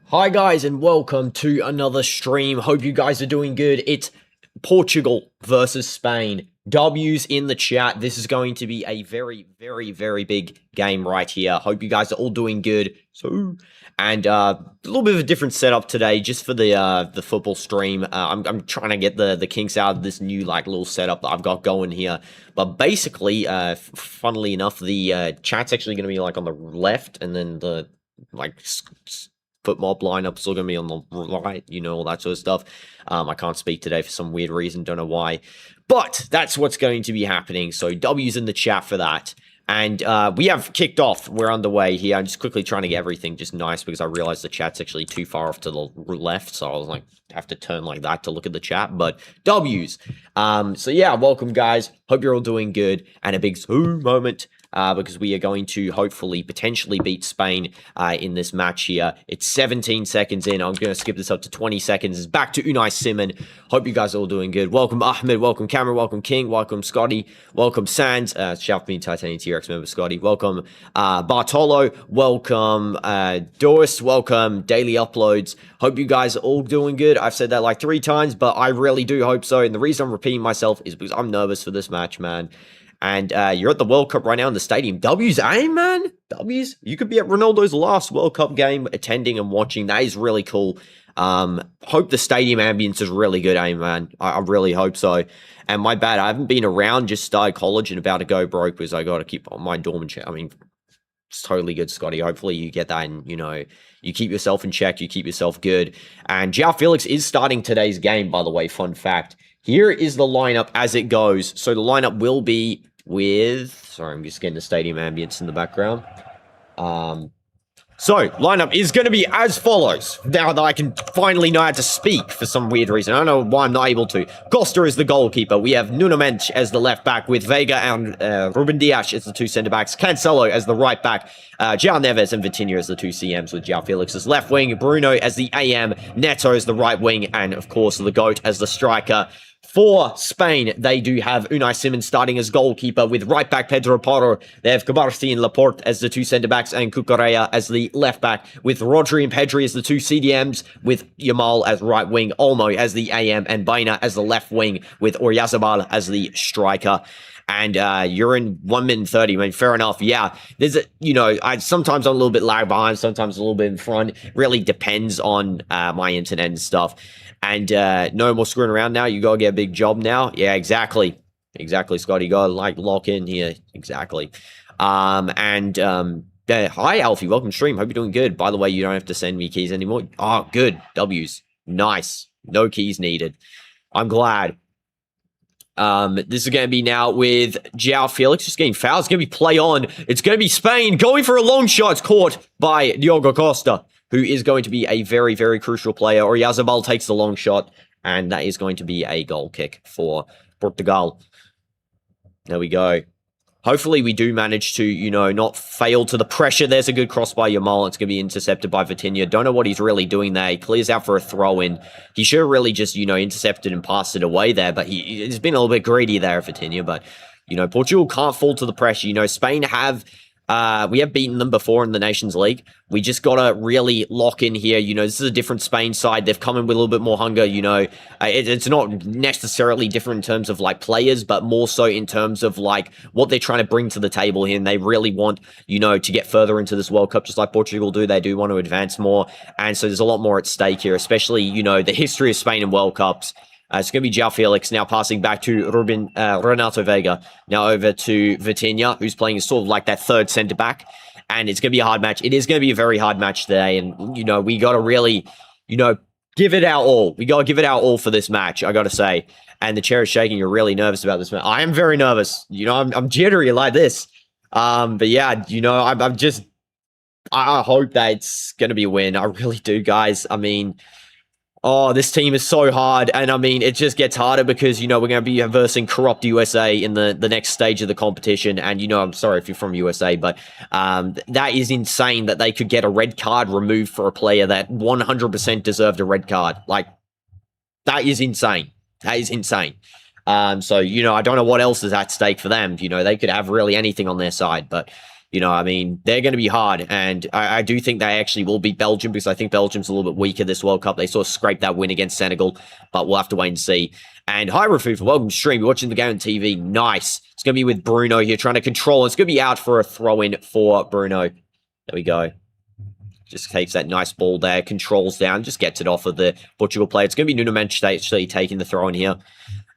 Hi guys and welcome to another stream. Hope you guys are doing good. It's Portugal versus Spain. W's in the chat. This is going to be a very big game right here. Hope you guys are all doing good. And a little bit of a different setup today just for the football stream. I'm trying to get the kinks out of this new little setup that I've got going here. But basically, funnily enough, the chat's actually going to be on the left, and then the foot mob lineup still gonna be on the right, all that sort of stuff. I can't speak today for some weird reason, don't know why, but that's what's going to be happening. So W's in the chat for that, and we have kicked off. We're underway here. I'm just quickly trying to get everything just nice because I realized the chat's actually too far off to the left, so I was have to turn like that to look at the chat. But W's. So yeah, welcome guys. Hope you're all doing good, and a big moment. Because we are going to hopefully potentially beat Spain in this match here. It's 17 seconds in. I'm going to skip this up to 20 seconds. It's back to Unai Simon. Hope you guys are all doing good. Welcome Ahmed, welcome Cameron, welcome King, welcome Scotty, welcome Sands, shout for me Titanium T-Rex member Scotty, welcome Bartolo, welcome Doris, welcome Daily Uploads. Hope you guys are all doing good. I've said that like 3 times, but I really do hope so. And the reason I'm repeating myself is because I'm nervous for this match, man. And you're at the World Cup right now in the stadium. W's, man? W's? You could be at Ronaldo's last World Cup game attending and watching. That is really cool. Hope the stadium ambience is really good, man? I really hope so. And my bad, I haven't been around, just started college and about to go broke because I got to keep on my dorm check. I mean, it's totally good, Scotty. Hopefully you get that and, you keep yourself in check, you keep yourself good. And João Felix is starting today's game, by the way, fun fact. Here is the lineup as it goes. So the lineup will be with... Sorry, I'm just getting the stadium ambience in the background. So, lineup is going to be as follows. Now that I can finally know how to speak for some weird reason. I don't know why I'm not able to. Costa is the goalkeeper. We have Nuno Mendes as the left back with Vega and Ruben Dias as the 2 centre-backs. Cancelo as the right back. João Neves and Vitinha as the 2 CMs with João Felix as left wing. Bruno as the AM. Neto as the right wing. And, of course, the GOAT as the striker. For Spain, they do have Unai Simon starting as goalkeeper with right back Pedro Porro. They have Kubarsi and Laporte as the 2 centre-backs and Cucurella as the left back with Rodri and Pedri as the 2 CDMs with Yamal as right wing, Olmo as the AM and Baina as the left wing with Oyarzabal as the striker. And you're in 1 minute 30. I mean, fair enough. Yeah, there's sometimes I'm a little bit lag behind, sometimes a little bit in front. It really depends on my internet and stuff. And no more screwing around now. You gotta get a big job now. Yeah, exactly. Exactly, Scotty. You gotta lock in here. Exactly. Hi, Alfie. Welcome to stream. Hope you're doing good. By the way, you don't have to send me keys anymore. Oh, good. W's. Nice. No keys needed. I'm glad. This is going to be now with João Felix just getting fouled. It's going to be play on. It's going to be Spain going for a long shot. It's caught by Diogo Costa, who is going to be a very crucial player. Oyarzabal takes the long shot, and that is going to be a goal kick for Portugal. There we go. Hopefully we do manage to, not fail to the pressure. There's a good cross by Yamal. It's going to be intercepted by Vitinha. Don't know what he's really doing there. He clears out for a throw-in. He should have really just, intercepted and passed it away there. But he's been a little bit greedy there, Vitinha. But, Portugal can't fall to the pressure. Spain have... we have beaten them before in the Nations League. We just got to really lock in here. This is a different Spain side. They've come in with a little bit more hunger, It's not necessarily different in terms of, players, but more so in terms of, what they're trying to bring to the table here. And they really want, to get further into this World Cup, just like Portugal do. They do want to advance more. And so there's a lot more at stake here, especially, the history of Spain and World Cups. It's going to be João Felix now passing back to Renato Vega. Now over to Vitinha, who's playing sort of like that 3rd centre-back. And it's going to be a hard match. It is going to be a very hard match today. And, we got to really, give it our all. We got to give it our all for this match, I got to say. And the chair is shaking. You're really nervous about this match. I am very nervous. I'm jittery like this. But yeah, I hope that it's going to be a win. I really do, guys. I mean... Oh, this team is so hard, and I mean, it just gets harder because, we're going to be versing corrupt USA in the next stage of the competition, and, I'm sorry if you're from USA, but that is insane that they could get a red card removed for a player that 100% deserved a red card. That is insane. That is insane. So, I don't know what else is at stake for them. They could have really anything on their side, but... You know, I mean, they're going to be hard. And I do think they actually will beat Belgium because I think Belgium's a little bit weaker this World Cup. They sort of scraped that win against Senegal, but we'll have to wait and see. And hi, Rafufa, welcome to stream. You're watching the game on TV. Nice. It's going to be with Bruno here trying to control. It's going to be out for a throw-in for Bruno. There we go. Just takes that nice ball there, controls down, just gets it off of the Portugal player. It's going to be DinoDoomz actually taking the throw in here.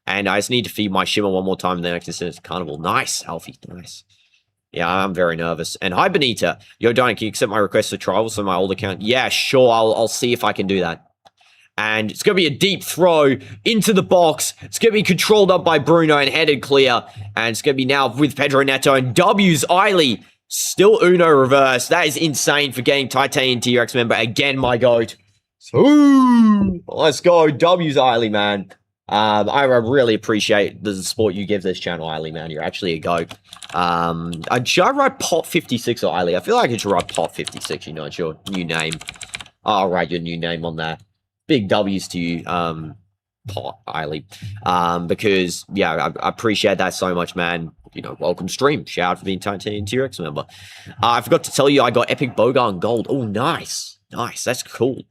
And I just need to feed my Shimmer one more time, and then I can send it to Carnival. Nice, Alfie, nice. Yeah, I'm very nervous. And hi, Benita. Yo, Donnie, can you accept my request for trials on my old account? Yeah, sure, I'll see if I can do that. And it's going to be a deep throw into the box. It's going to be controlled up by Bruno and headed clear. And it's going to be now with Pedro Neto and W's Eiley. Still Uno reverse. That is insane for getting Titanium TRX member again, my goat. So, let's go. W's Eiley, man. I really appreciate the support you give this channel, Eiley, man. You're actually a goat. Should I write Pot 56 or Eiley? I feel like I should write Pot 56, you know, it's your new name. I'll write your new name on there. Big W's to you, Pot, Eiley. Because, yeah, I appreciate that so much, man. You know, welcome stream. Shout out for being Titanium TRX member. I forgot to tell you, I got Epic Bogan Gold. Oh, nice. Nice. That's cool.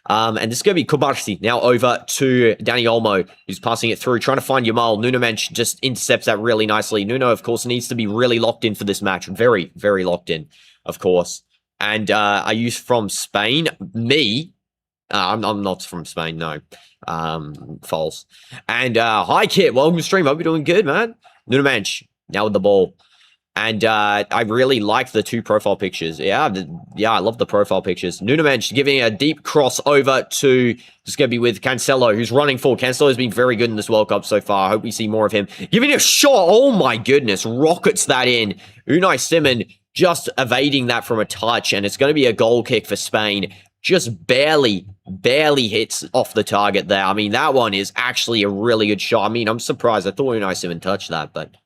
And this is going to be Kubarsi now over to Danny Olmo, who's passing it through, trying to find Yamal. Nuno Mensch just intercepts that really nicely. Nuno, of course, needs to be really locked in for this match. Very, very locked in, of course. And are you from Spain? Me? I'm not from Spain, no. False. And hi, Kit. Welcome to stream. Hope you're doing good, man. Nuno Mensch now with the ball. And I really like the two profile pictures. Yeah, I love the profile pictures. Nuno Mensch giving a deep cross over to, just going to be with Cancelo, who's running forward. Cancelo has been very good in this World Cup so far. I hope we see more of him. Giving a shot. Oh my goodness. Rockets that in. Unai Simon just evading that from a touch. And it's going to be a goal kick for Spain. Just barely hits off the target there. I mean, that one is actually a really good shot. I mean, I'm surprised. I thought Unai Simon touched that, but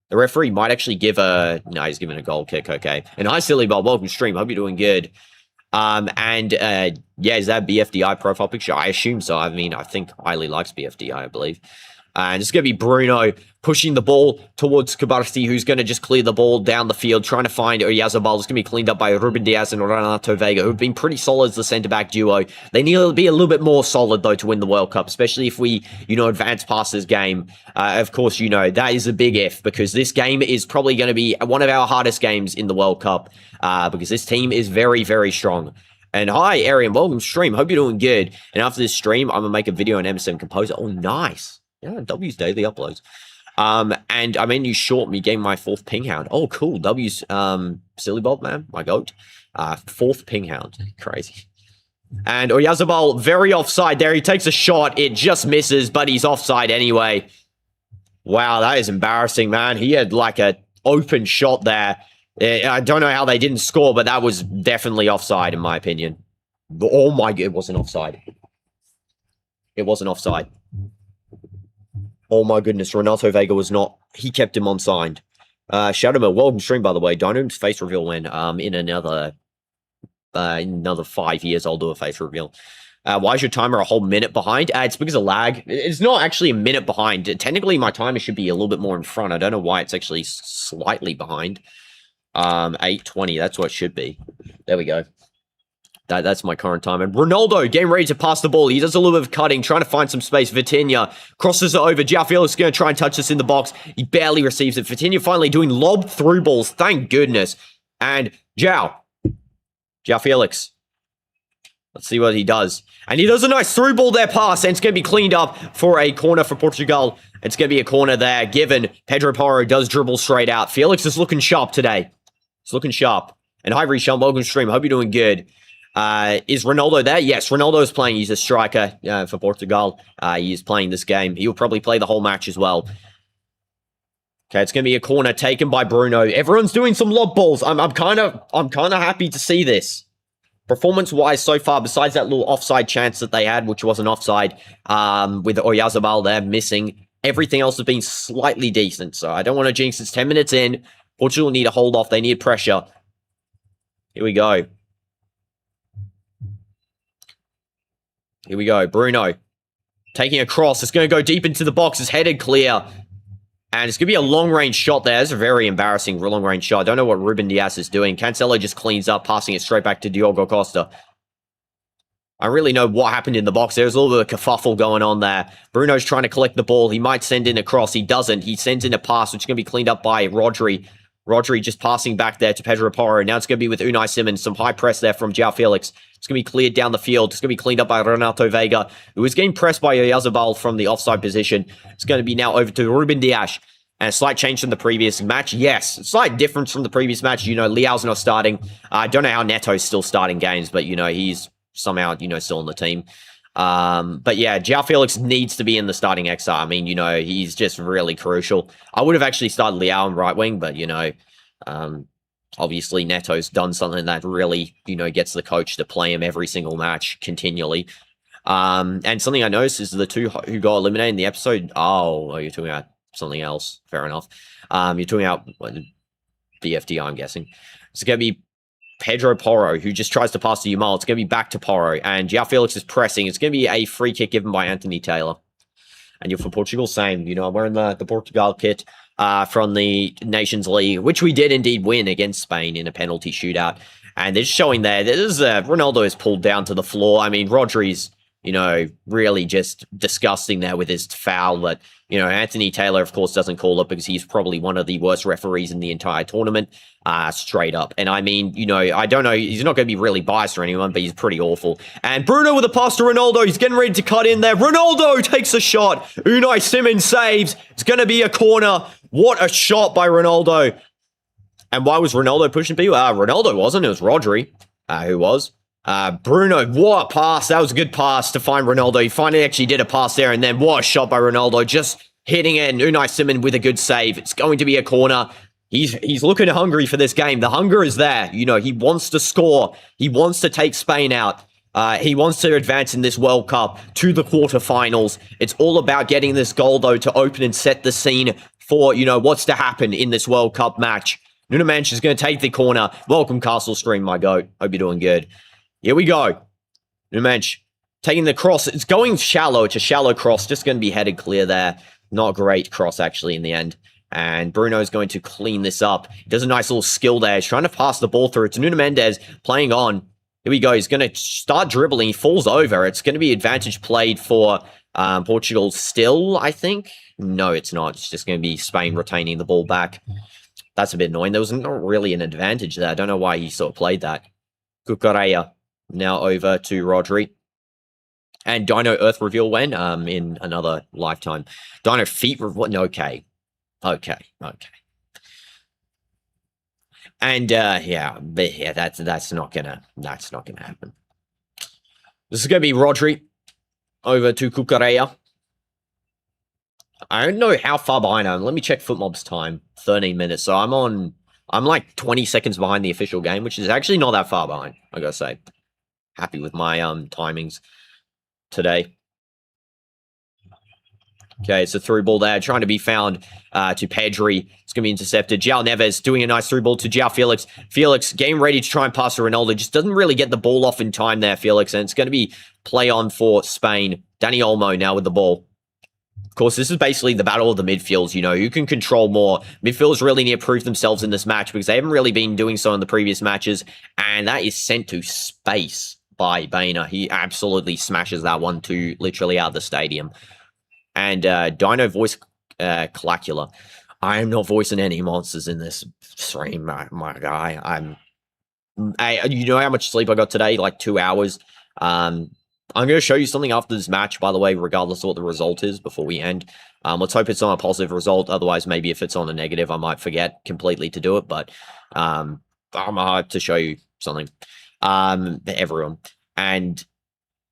the referee might actually give a... No, he's giving a goal kick, okay. And hi, Silly Bob. Welcome to stream. Hope you're doing good. Yeah, is that BFDI profile picture? I assume so. I mean, I think Eiley likes BFDI, I believe. And it's going to be Bruno pushing the ball towards Kubarsi, who's going to just clear the ball down the field, trying to find Oyarzabal. It's going to be cleaned up by Ruben Diaz and Renato Vega, who've been pretty solid as the centre-back duo. They need to be a little bit more solid, though, to win the World Cup, especially if we, advance past this game. Of course, that is a big if, because this game is probably going to be one of our hardest games in the World Cup, because this team is very, very strong. And hi, Arian, welcome to stream. Hope you're doing good. And after this stream, I'm going to make a video on MSM Composer. Oh, nice. Yeah, W's daily uploads. And I mean, you short me, gave my 4th ping hound. Oh, cool. W's, Silly Bob, man, my goat. 4th ping hound. Crazy. And Oyarzabal, very offside there. He takes a shot. It just misses, but he's offside anyway. Wow, that is embarrassing, man. He had like a open shot there. I don't know how they didn't score, but that was definitely offside, in my opinion. Oh my God, it wasn't offside. It wasn't offside. Oh my goodness, Renato Vega was not. He kept him unsigned. Shadowmill, welcome to stream, by the way. DinoDoomz face reveal when in another 5 years I'll do a face reveal. Why is your timer a whole minute behind? It's because of lag. It's not actually a minute behind. Technically, my timer should be a little bit more in front. I don't know why it's actually slightly behind. 8:20, that's what it should be. There we go. That's my current time. And Ronaldo, getting ready to pass the ball. He does a little bit of cutting, trying to find some space. Vitinha crosses it over. João Felix is going to try and touch this in the box. He barely receives it. Vitinha finally doing lob through balls. Thank goodness. And João Felix. Let's see what he does. And he does a nice through ball there pass. And it's going to be cleaned up for a corner for Portugal. It's going to be a corner there, given Pedro Porro does dribble straight out. Felix is looking sharp today. He's looking sharp. And hi, Rishon. Welcome to stream. Hope you're doing good. Is Ronaldo there? Yes, Ronaldo is playing. He's a striker for Portugal. He is playing this game. He'll probably play the whole match as well. Okay, it's going to be a corner taken by Bruno. Everyone's doing some lob balls. I'm kind of happy to see this. Performance-wise so far, besides that little offside chance that they had, which wasn't offside, with Oyarzabal there missing, everything else has been slightly decent. So I don't want to jinx. It's 10 minutes in. Portugal need to hold off. They need pressure. Here we go. Here we go. Bruno taking a cross. It's going to go deep into the box. It's headed clear. And it's going to be a long-range shot there. It's a very embarrassing long-range shot. I don't know what Ruben Dias is doing. Cancelo just cleans up, passing it straight back to Diogo Costa. I don't really know what happened in the box. There's a little bit of kerfuffle going on there. Bruno's trying to collect the ball. He might send in a cross. He doesn't. He sends in a pass, which is going to be cleaned up by Rodri. Rodri just passing back there to Pedro Porro. Now it's going to be with Unai Simon. Some high press there from João Felix. It's going to be cleared down the field. It's going to be cleaned up by Renato Vega, who is getting pressed by Oyarzabal from the offside position. It's going to be now over to Ruben Dias. And a slight change from the previous match. Yes, a slight difference from the previous match. You know, Leao's not starting. I don't know how Neto's still starting games, but, you know, he's somehow, you know, still on the team. But yeah, João Felix needs to be in the starting XR. I mean, you know, he's just really crucial. I would have actually started Leao on right wing, but, you know, obviously Neto's done something that really, you know, gets the coach to play him every single match continually. And something I noticed is the two who got eliminated in the episode. Oh, you're talking about something else. Fair enough. You're talking about BFD, I'm guessing. It's going to be Pedro Porro, who just tries to pass to Yamal. It's going to be back to Porro, and João Felix is pressing. It's going to be a free kick given by Anthony Taylor. And you're for Portugal, same. You know, I'm wearing the Portugal kit from the Nations League, which we did indeed win against Spain in a penalty shootout. And they're showing there, Ronaldo is pulled down to the floor. I mean, Rodri's, you know, really just disgusting there with his foul. But, you know, Anthony Taylor, of course, doesn't call it because he's probably one of the worst referees in the entire tournament, straight up. And I mean, you know, I don't know, he's not going to be really biased or anyone, but he's pretty awful. And Bruno with a pass to Ronaldo. He's getting ready to cut in there. Ronaldo takes a shot. Unai Simon saves. It's going to be a corner. What a shot by Ronaldo. And why was Ronaldo pushing people? Ronaldo wasn't. It was Rodri who was. Bruno, what a pass. That was a good pass to find Ronaldo. He finally actually did a pass there, and then what a shot by Ronaldo, just hitting it, and Unai Simon with a good save. It's going to be a corner. He's looking hungry for this game. The hunger is there. You know, he wants to score. He wants to take Spain out. He wants to advance in this World Cup to the quarterfinals. It's all about getting this goal, though, to open and set the scene for, you know, what's to happen in this World Cup match. DinoDoomz is going to take the corner. Welcome, Castle Stream, my goat. Hope you're doing good. Here we go. DinoDoomz taking the cross. It's going shallow. It's a shallow cross. Just going to be headed clear there. Not a great cross, actually, in the end. And Bruno's going to clean this up. He does a nice little skill there. He's trying to pass the ball through. It's Nuno Mendes playing on. Here we go. He's going to start dribbling. He falls over. It's going to be advantage played for Portugal still, I think. No, it's not. It's just going to be Spain retaining the ball back. That's a bit annoying. There was not really an advantage there. I don't know why he sort of played that. Cucurella now over to Rodri. And Dino Earth reveal when? In another lifetime. Dino feet reveal. Okay. And yeah, that's not gonna happen. This is gonna be Rodri over to Cucurella. I don't know how far behind I am. Let me check FootMob's time. 13 minutes. So I'm like 20 seconds behind the official game, which is actually not that far behind, I gotta say. Happy with my timings today. Okay, it's a through ball there, trying to be found to Pedri. It's going to be intercepted. João Neves doing a nice through ball to João Felix. Felix getting ready to try and pass to Ronaldo. Just doesn't really get the ball off in time there, Felix. And it's going to be play on for Spain. Dani Olmo now with the ball. Of course, this is basically the battle of the midfields. You know, who can control more? Midfielders really need to prove themselves in this match because they haven't really been doing so in the previous matches. And that is sent to space by Bein. He absolutely smashes that one to literally out of the stadium. And Dino voice Calacula. I am not voicing any monsters in this stream, my guy. You know how much sleep I got today? Like 2 hours. I'm going to show you something after this match, by the way, regardless of what the result is before we end. Let's hope it's on a positive result. Otherwise, maybe if it's on a negative, I might forget completely to do it. But I'm hyped to show you something. Everyone. And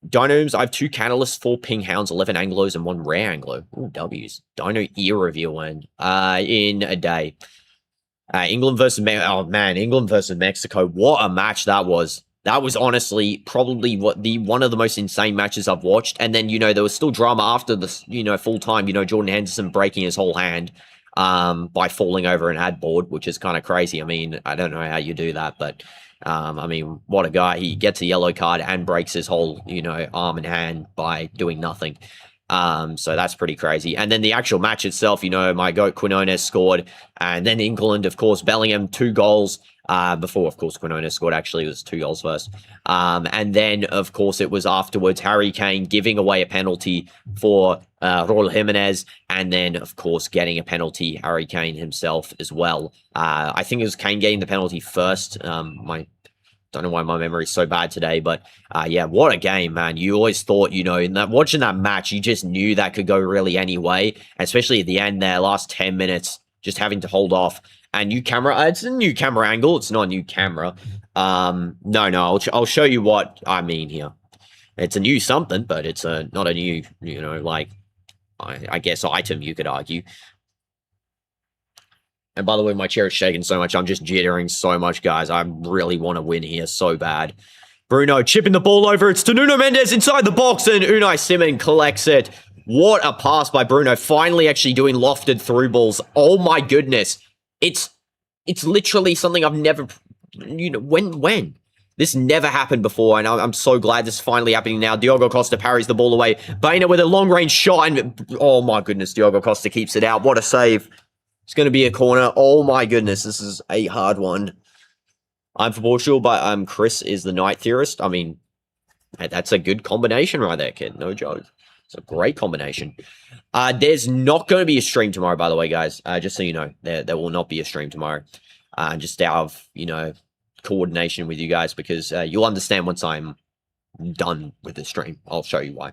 DinoDoomz, I have 2 Catalysts, 4 Ping Hounds, 11 Anglos, and 1 Rare Anglo. Ooh, W's. Dino ear reveal win in a day. England versus England versus Mexico. What a match that was. That was honestly probably one of the most insane matches I've watched. And then, you know, there was still drama after the, you know, full time. You know, Jordan Henderson breaking his whole hand by falling over an ad board, which is kind of crazy. I mean, I don't know how you do that, but I mean, what a guy. He gets a yellow card and breaks his whole, you know, arm and hand by doing nothing. So that's pretty crazy. And then the actual match itself, you know, my goat Quinones scored, and then England, of course, Bellingham 2 goals. Before, of course, Quinones scored. Actually, it was 2 goals first. And then, of course, it was afterwards Harry Kane giving away a penalty for Raul Jimenez, and then, of course, getting a penalty, Harry Kane himself as well. I think it was Kane getting the penalty first. Don't know why my memory is so bad today, but yeah, what a game, man. You always thought, you know, watching that match, you just knew that could go really any way, especially at the end there, last 10 minutes, just having to hold off. And new camera, it's a new camera angle, it's not a new camera. No, I'll show you what I mean here. It's a new something, but it's not a new, you know, like, I guess item, you could argue. And by the way, my chair is shaking so much. I'm just jittering so much, guys. I really want to win here so bad. Bruno chipping the ball over. It's to Nuno Mendes inside the box, and Unai Simon collects it. What a pass by Bruno. Finally actually doing lofted through balls. Oh my goodness. It's literally something I've never, you know, when? This never happened before, and I'm so glad this is finally happening now. Diogo Costa parries the ball away. Bein with a long-range shot, and oh my goodness, Diogo Costa keeps it out. What a save. It's going to be a corner. Oh my goodness, this is a hard one. I'm for Portugal, but Chris is the night theorist. I mean, that's a good combination right there, kid. No joke. It's a great combination. There's not going to be a stream tomorrow, by the way, guys. Just so you know, there will not be a stream tomorrow. Just out of, you know, coordination with you guys, because you'll understand once I'm done with the stream. I'll show you why.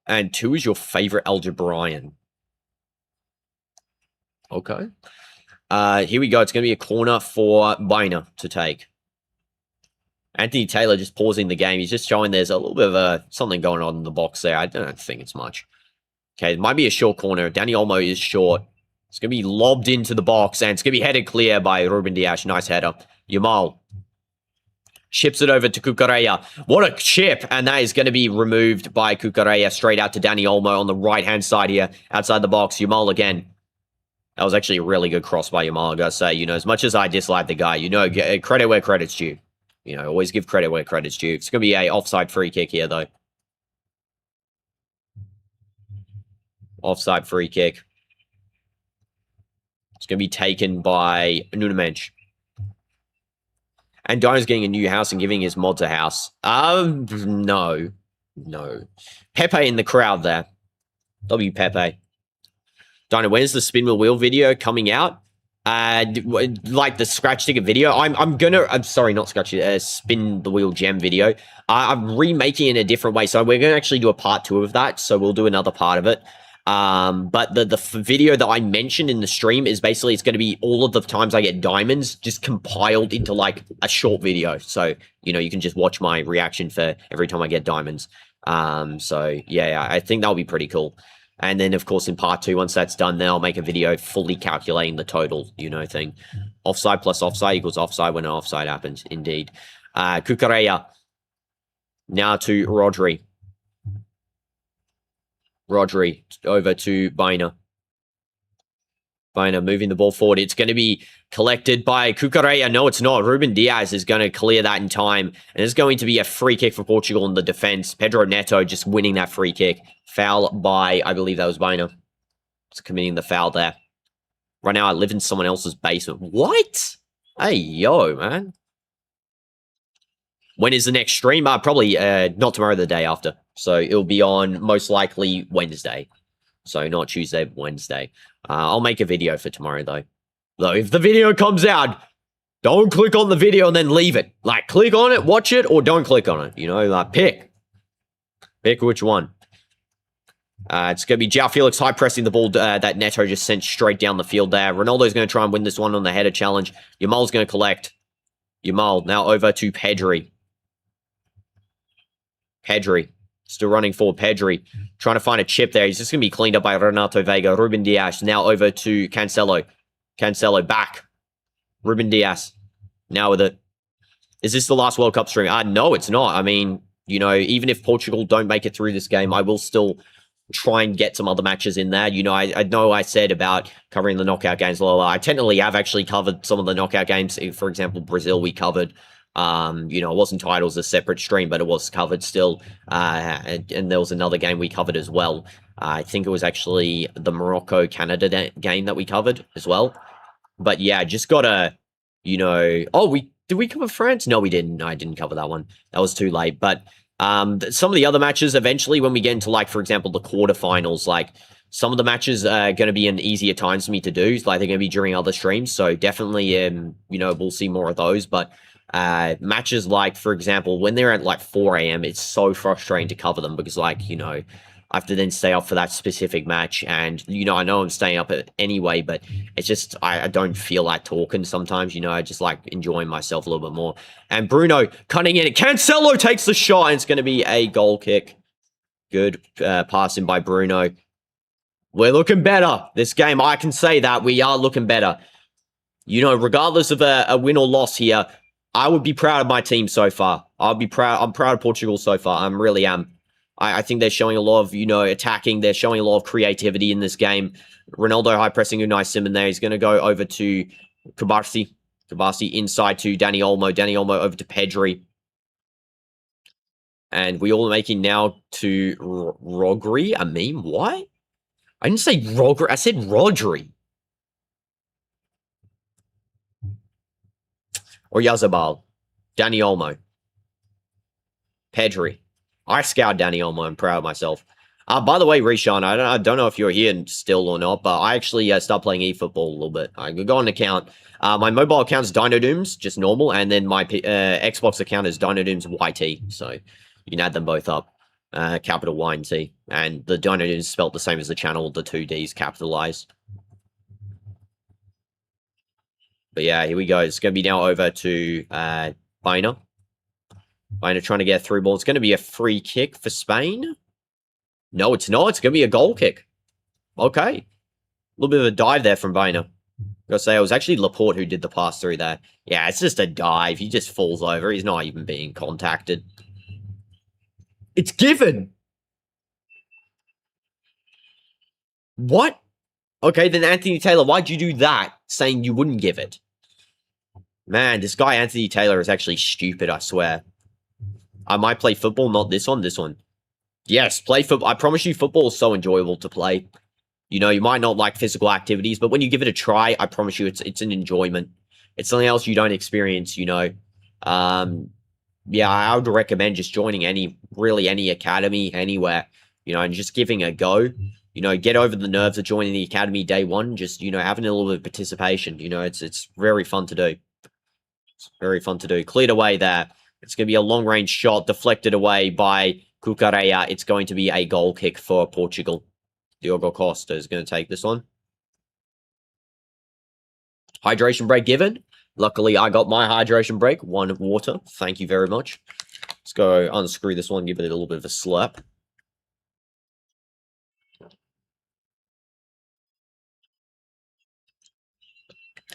And 2 is your favorite Algebraian. Okay. Here we go. It's going to be a corner for Bein to take. Anthony Taylor just pausing the game. He's just showing there's a little bit of something going on in the box there. I don't think it's much. Okay, it might be a short corner. Dani Olmo is short. It's going to be lobbed into the box, and it's going to be headed clear by Ruben Dias. Nice header. Yamal chips it over to Cucurella. What a chip, and that is going to be removed by Cucurella straight out to Dani Olmo on the right-hand side here, outside the box. Yamal again. That was actually a really good cross by Yamal, I gotta say. You know, as much as I dislike the guy, you know, credit where credit's due. You know, always give credit where credit's due. It's going to be a offside free kick here, though. Offside free kick. It's going to be taken by Nuno Mendes. And Dino's getting a new house and giving his mods a house. No. Pepe in the crowd there. W Pepe. Dino, when's the spin wheel video coming out? Like the scratch ticket video. I'm sorry, not scratch it, spin the wheel gem video. I'm remaking it in a different way. So we're going to actually do a part 2 of that. So we'll do another part of it. But the video that I mentioned in the stream is basically, it's going to be all of the times I get diamonds just compiled into like a short video. So, you know, you can just watch my reaction for every time I get diamonds. So yeah, I think that'll be pretty cool. And then, of course, in part 2, once that's done, then I'll make a video fully calculating the total, you know, thing. Offside plus offside equals offside when an offside happens, indeed. Cucurella. Now to Rodri. Rodri over to Bein. Bein moving the ball forward. It's going to be collected by Cucurella. No, it's not. Ruben Dias is going to clear that in time. And it's going to be a free kick for Portugal in the defense. Pedro Neto just winning that free kick. Foul by, I believe that was Bein. It's committing the foul there. Right now, I live in someone else's basement. What? Hey, yo, man. When is the next stream? Probably not tomorrow, the day after. So it'll be on most likely Wednesday. So not Tuesday, but Wednesday. I'll make a video for tomorrow, though. Though, if the video comes out, don't click on the video and then leave it. Like, click on it, watch it, or don't click on it. You know, like, pick. Pick which one. It's going to be João Felix high pressing the ball that Neto just sent straight down the field there. Ronaldo's going to try and win this one on the header challenge. Yamal's going to collect. Yamal now over to Pedri. Pedri. Still running forward. Pedri trying to find a chip there. He's just going to be cleaned up by Renato Vega. Ruben Dias now over to Cancelo. Cancelo back. Ruben Dias now with it. Is this the last World Cup stream? No, it's not. I mean, you know, even if Portugal don't make it through this game, I will still try and get some other matches in there. You know, I know I said about covering the knockout games. Well, I technically have actually covered some of the knockout games. For example, Brazil we covered. You know, it wasn't titled as a separate stream, but it was covered still. And there was another game we covered as well. I think it was actually the Morocco-Canada game that we covered as well. But yeah, just gotta, you know... Oh, did we cover France? No, we didn't. No, I didn't cover that one. That was too late. But some of the other matches, eventually, when we get into, like, for example, the quarterfinals, like, some of the matches are going to be in easier times for me to do. Like, they're going to be during other streams. So definitely, you know, we'll see more of those. But matches like, for example, when they're at, like, 4 a.m., it's so frustrating to cover them because, like, you know... I have to then stay up for that specific match. And, you know, I know I'm staying up anyway, but it's just, I don't feel like talking sometimes, you know, I just like enjoying myself a little bit more. And Bruno cutting in. Cancelo takes the shot, and it's going to be a goal kick. Good passing by Bruno. We're looking better this game. I can say that. We are looking better. You know, regardless of a win or loss here, I would be proud of my team so far. I'm proud of Portugal so far. I really am. I think they're showing a lot of, you know, attacking. They're showing a lot of creativity in this game. Ronaldo high pressing a nice Simon there. He's going to go over to Kubarsi. Kubarsi inside to Dani Olmo. Dani Olmo over to Pedri. And we all making now to Rodri. A meme? What? I didn't say Rodri. I said Rodri. Or Yazabal. Dani Olmo. Pedri. I scoured Dani Olmo. I'm proud of myself. By the way, Rishan, I don't know if you're here still or not, but I actually started playing eFootball a little bit. I could go on an account. My mobile account is DinoDoomz, just normal, and then my Xbox account is DinoDoomz YT. So you can add them both up. Capital Y and T. And the DinoDoomz is spelled the same as the channel, the 2 Ds capitalized. But yeah, here we go. It's going to be now over to Bein. Bein trying to get a through ball. It's going to be a free kick for Spain. No, it's not. It's going to be a goal kick. Okay. A little bit of a dive there from Bein. Gotta say, it was actually Laporte who did the pass through there. Yeah, it's just a dive. He just falls over. He's not even being contacted. It's given. What? Okay, then Anthony Taylor, why'd you do that, saying you wouldn't give it? Man, this guy Anthony Taylor is actually stupid, I swear. I might play football, not this one, this one. Yes, play football. I promise you, football is so enjoyable to play. You know, you might not like physical activities, but when you give it a try, I promise you it's an enjoyment. It's something else you don't experience, you know. Yeah, I would recommend just joining really any academy, anywhere, you know, and just giving a go. You know, get over the nerves of joining the academy day one. Just, you know, having a little bit of participation. You know, it's very fun to do. It's very fun to do. Cleared away there. It's going to be a long-range shot deflected away by Cucurella. It's going to be a goal kick for Portugal. Diogo Costa is going to take this one. Hydration break given. Luckily, I got my hydration break. One of water. Thank you very much. Let's go unscrew this one. Give it a little bit of a slap.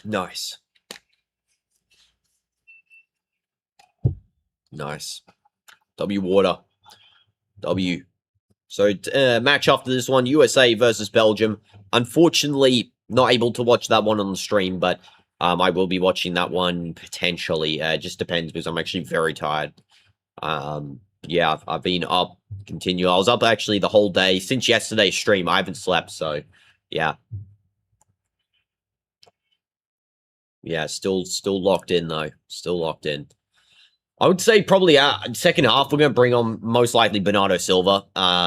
Nice. Nice. W water. W. So, match after this one, USA versus Belgium. Unfortunately, not able to watch that one on the stream, but I will be watching that one potentially. Just depends because I'm actually very tired. Yeah, I've been up, continue. I was up actually the whole day since yesterday's stream. I haven't slept, so yeah. Yeah, still locked in though. Still locked in. I would say probably second half, we're going to bring on most likely Bernardo Silva.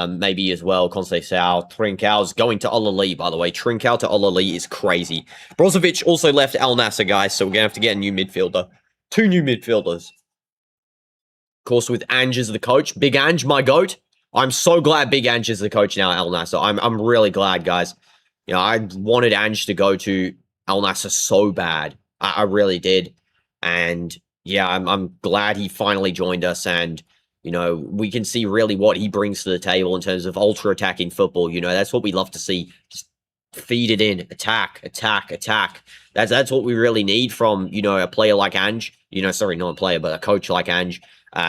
Maybe as well, Conceição. Trincão's going to Al Ahly, by the way. Trincão to Al Ahly is crazy. Brozovic also left Al Nassr, guys, so we're going to have to get a new midfielder. 2 new midfielders. Of course, with Ange as the coach. Big Ange, my goat. I'm so glad Big Ange is the coach now at Al Nassr. I'm really glad, guys. You know, I wanted Ange to go to Al Nassr so bad. I really did. And yeah, I'm glad he finally joined us, and you know, we can see really what he brings to the table in terms of ultra attacking football. You know, that's what we love to see. Just feed it in, attack, attack, attack. That's what we really need from, you know, a player like Ange. You know, sorry, not a player, but a coach like Ange.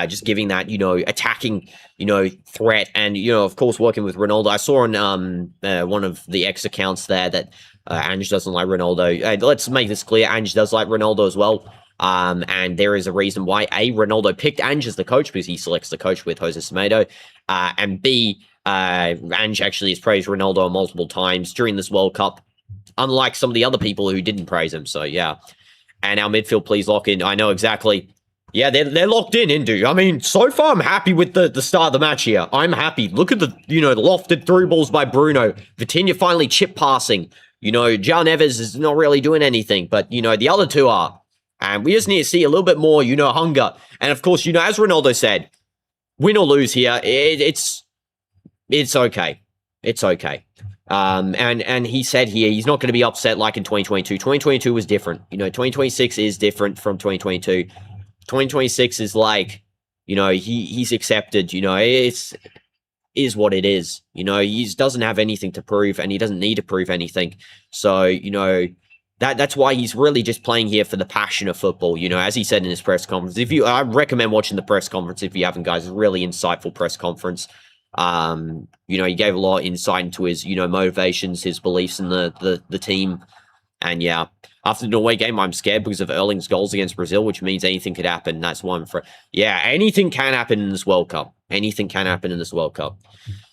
Just giving that, you know, attacking, you know, threat, and you know, of course, working with Ronaldo. I saw on one of the X accounts there that Ange doesn't like Ronaldo. Let's make this clear: Ange does like Ronaldo as well. And there is a reason why A, Ronaldo picked Ange as the coach because he selects the coach with Jose Semedo, and B, Ange actually has praised Ronaldo multiple times during this World Cup, unlike some of the other people who didn't praise him. So yeah, and our midfield, please lock in. I know exactly. Yeah, they're locked in, Indu. I mean, so far I'm happy with the start of the match here. I'm happy. Look at the lofted through balls by Bruno. Vitinha finally chip passing. João Neves is not really doing anything, but the other two are. And we just need to see a little bit more, hunger. And of course, as Ronaldo said, win or lose here, it's okay. It's okay. And he said here he's not going to be upset like in 2022. 2022 was different. 2026 is different from 2022. 2026 is like, he's accepted. It is what it is. He doesn't have anything to prove, and he doesn't need to prove anything. So, that's why he's really just playing here for the passion of football. As he said in his press conference. I recommend watching the press conference if you haven't, guys. It's a really insightful press conference. He gave a lot of insight into his, motivations, his beliefs in the team. And yeah, after the Norway game, I'm scared because of Erling's goals against Brazil, which means anything could happen. That's why anything can happen in this World Cup. Anything can happen in this World Cup.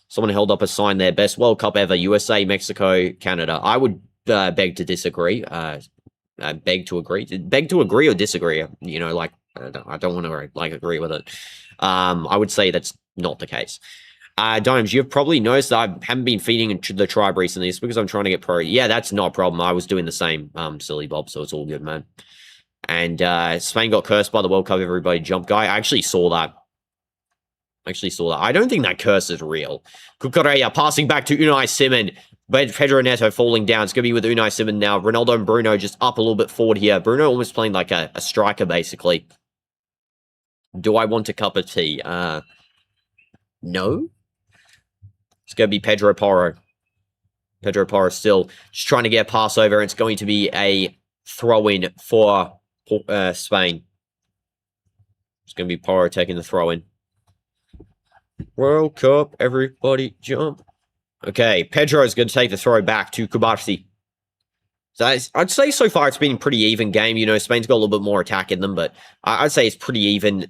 Someone held up a sign there. Best World Cup ever. USA, Mexico, Canada. I would beg to disagree. Beg to agree. Beg to agree or disagree. I don't want to agree with it. I would say that's not the case. DinoDoomz, you've probably noticed that I haven't been feeding the tribe recently. It's because I'm trying to get pro. Yeah, that's not a problem. I was doing the same, silly Bob, so it's all good, man. And Spain got cursed by the World Cup everybody jump guy. I actually saw that. I don't think that curse is real. Cucurella passing back to Unai Simon. Pedro Neto falling down. It's going to be with Unai Simon now. Ronaldo and Bruno just up a little bit forward here. Bruno almost playing like a striker, basically. Do I want a cup of tea? No. It's going to be Pedro Porro. Pedro Porro still just trying to get a pass over. It's going to be a throw-in for Spain. It's going to be Porro taking the throw-in. World Cup, everybody jump. Okay, Pedro is going to take the throw back to Kubarsi. So I'd say so far it's been a pretty even game. Spain's got a little bit more attack in them, but I'd say it's pretty even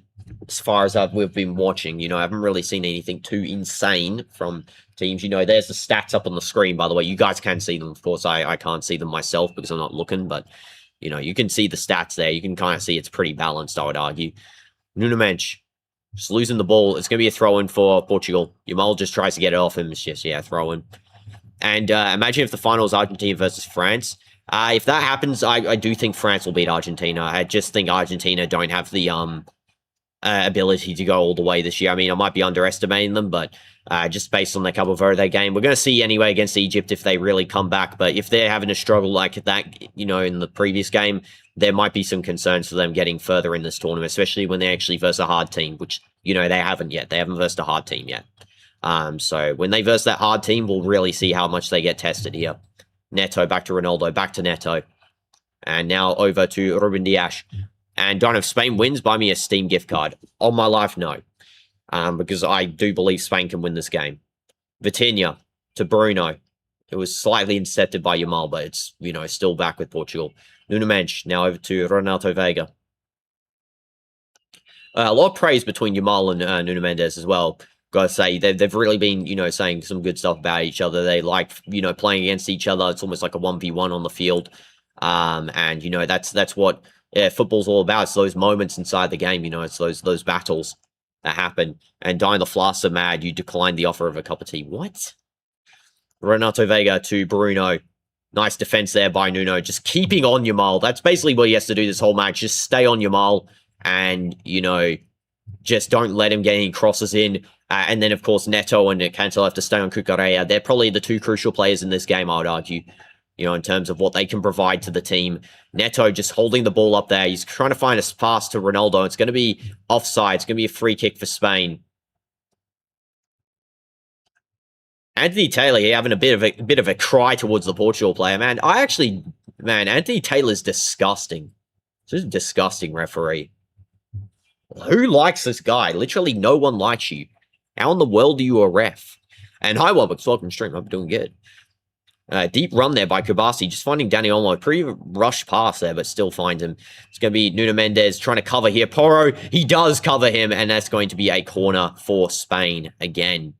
as far as we've been watching. I haven't really seen anything too insane from teams. There's the stats up on the screen, by the way. You guys can see them. Of course, I can't see them myself because I'm not looking, but, you can see the stats there. You can kind of see it's pretty balanced, I would argue. Nuno Mensch. Just losing the ball. It's going to be a throw-in for Portugal. Yamal just tries to get it off him. It's just, throw-in. And imagine if the final is Argentina versus France. If that happens, I do think France will beat Argentina. I just think Argentina don't have the ability to go all the way this year. I mean, I might be underestimating them, but just based on the Cabo Verde game, we're going to see anyway against Egypt if they really come back. But if they're having a struggle like that, in the previous game, there might be some concerns for them getting further in this tournament, especially when they actually verse a hard team, which, they haven't yet. They haven't versed a hard team yet. So when they verse that hard team, we'll really see how much they get tested here. Neto, back to Ronaldo, back to Neto. And now over to Ruben Dias. And if Spain wins, buy me a Steam gift card. On my life, no. Because I do believe Spain can win this game. Vitinha to Bruno. It was slightly intercepted by Yamal, but it's, still back with Portugal. Nuno Mensch, now over to Ronaldo Vega. A lot of praise between Yamal and Nuno Mendes as well. Gotta say, they've really been, saying some good stuff about each other. They like, playing against each other. It's almost like a 1v1 on the field. And, that's what football's all about. It's those moments inside the game, it's those battles that happen. And Dying the Flask are mad. You declined the offer of a cup of tea. What? Renato Vega to Bruno. Nice defense there by Nuno. Just keeping on Yamal. That's basically what he has to do this whole match. Just stay on Yamal and, just don't let him get any crosses in. And then, of course, Neto and Cancelo have to stay on Cucurella. They're probably the two crucial players in this game, I would argue, in terms of what they can provide to the team. Neto just holding the ball up there. He's trying to find a pass to Ronaldo. It's going to be offside. It's going to be a free kick for Spain. Anthony Taylor here having a bit of a cry towards the Portugal player, man. Anthony Taylor's disgusting. This is a disgusting referee. Who likes this guy? Literally no one likes you. How in the world are you a ref? And hi, Wobbucks. Welcome to stream. I'm doing good. Deep run there by Kubasi, just finding Dani Olmo. Pretty rushed pass there, but still finds him. It's going to be Nuno Mendes trying to cover here. Porro, he does cover him, and that's going to be a corner for Spain again.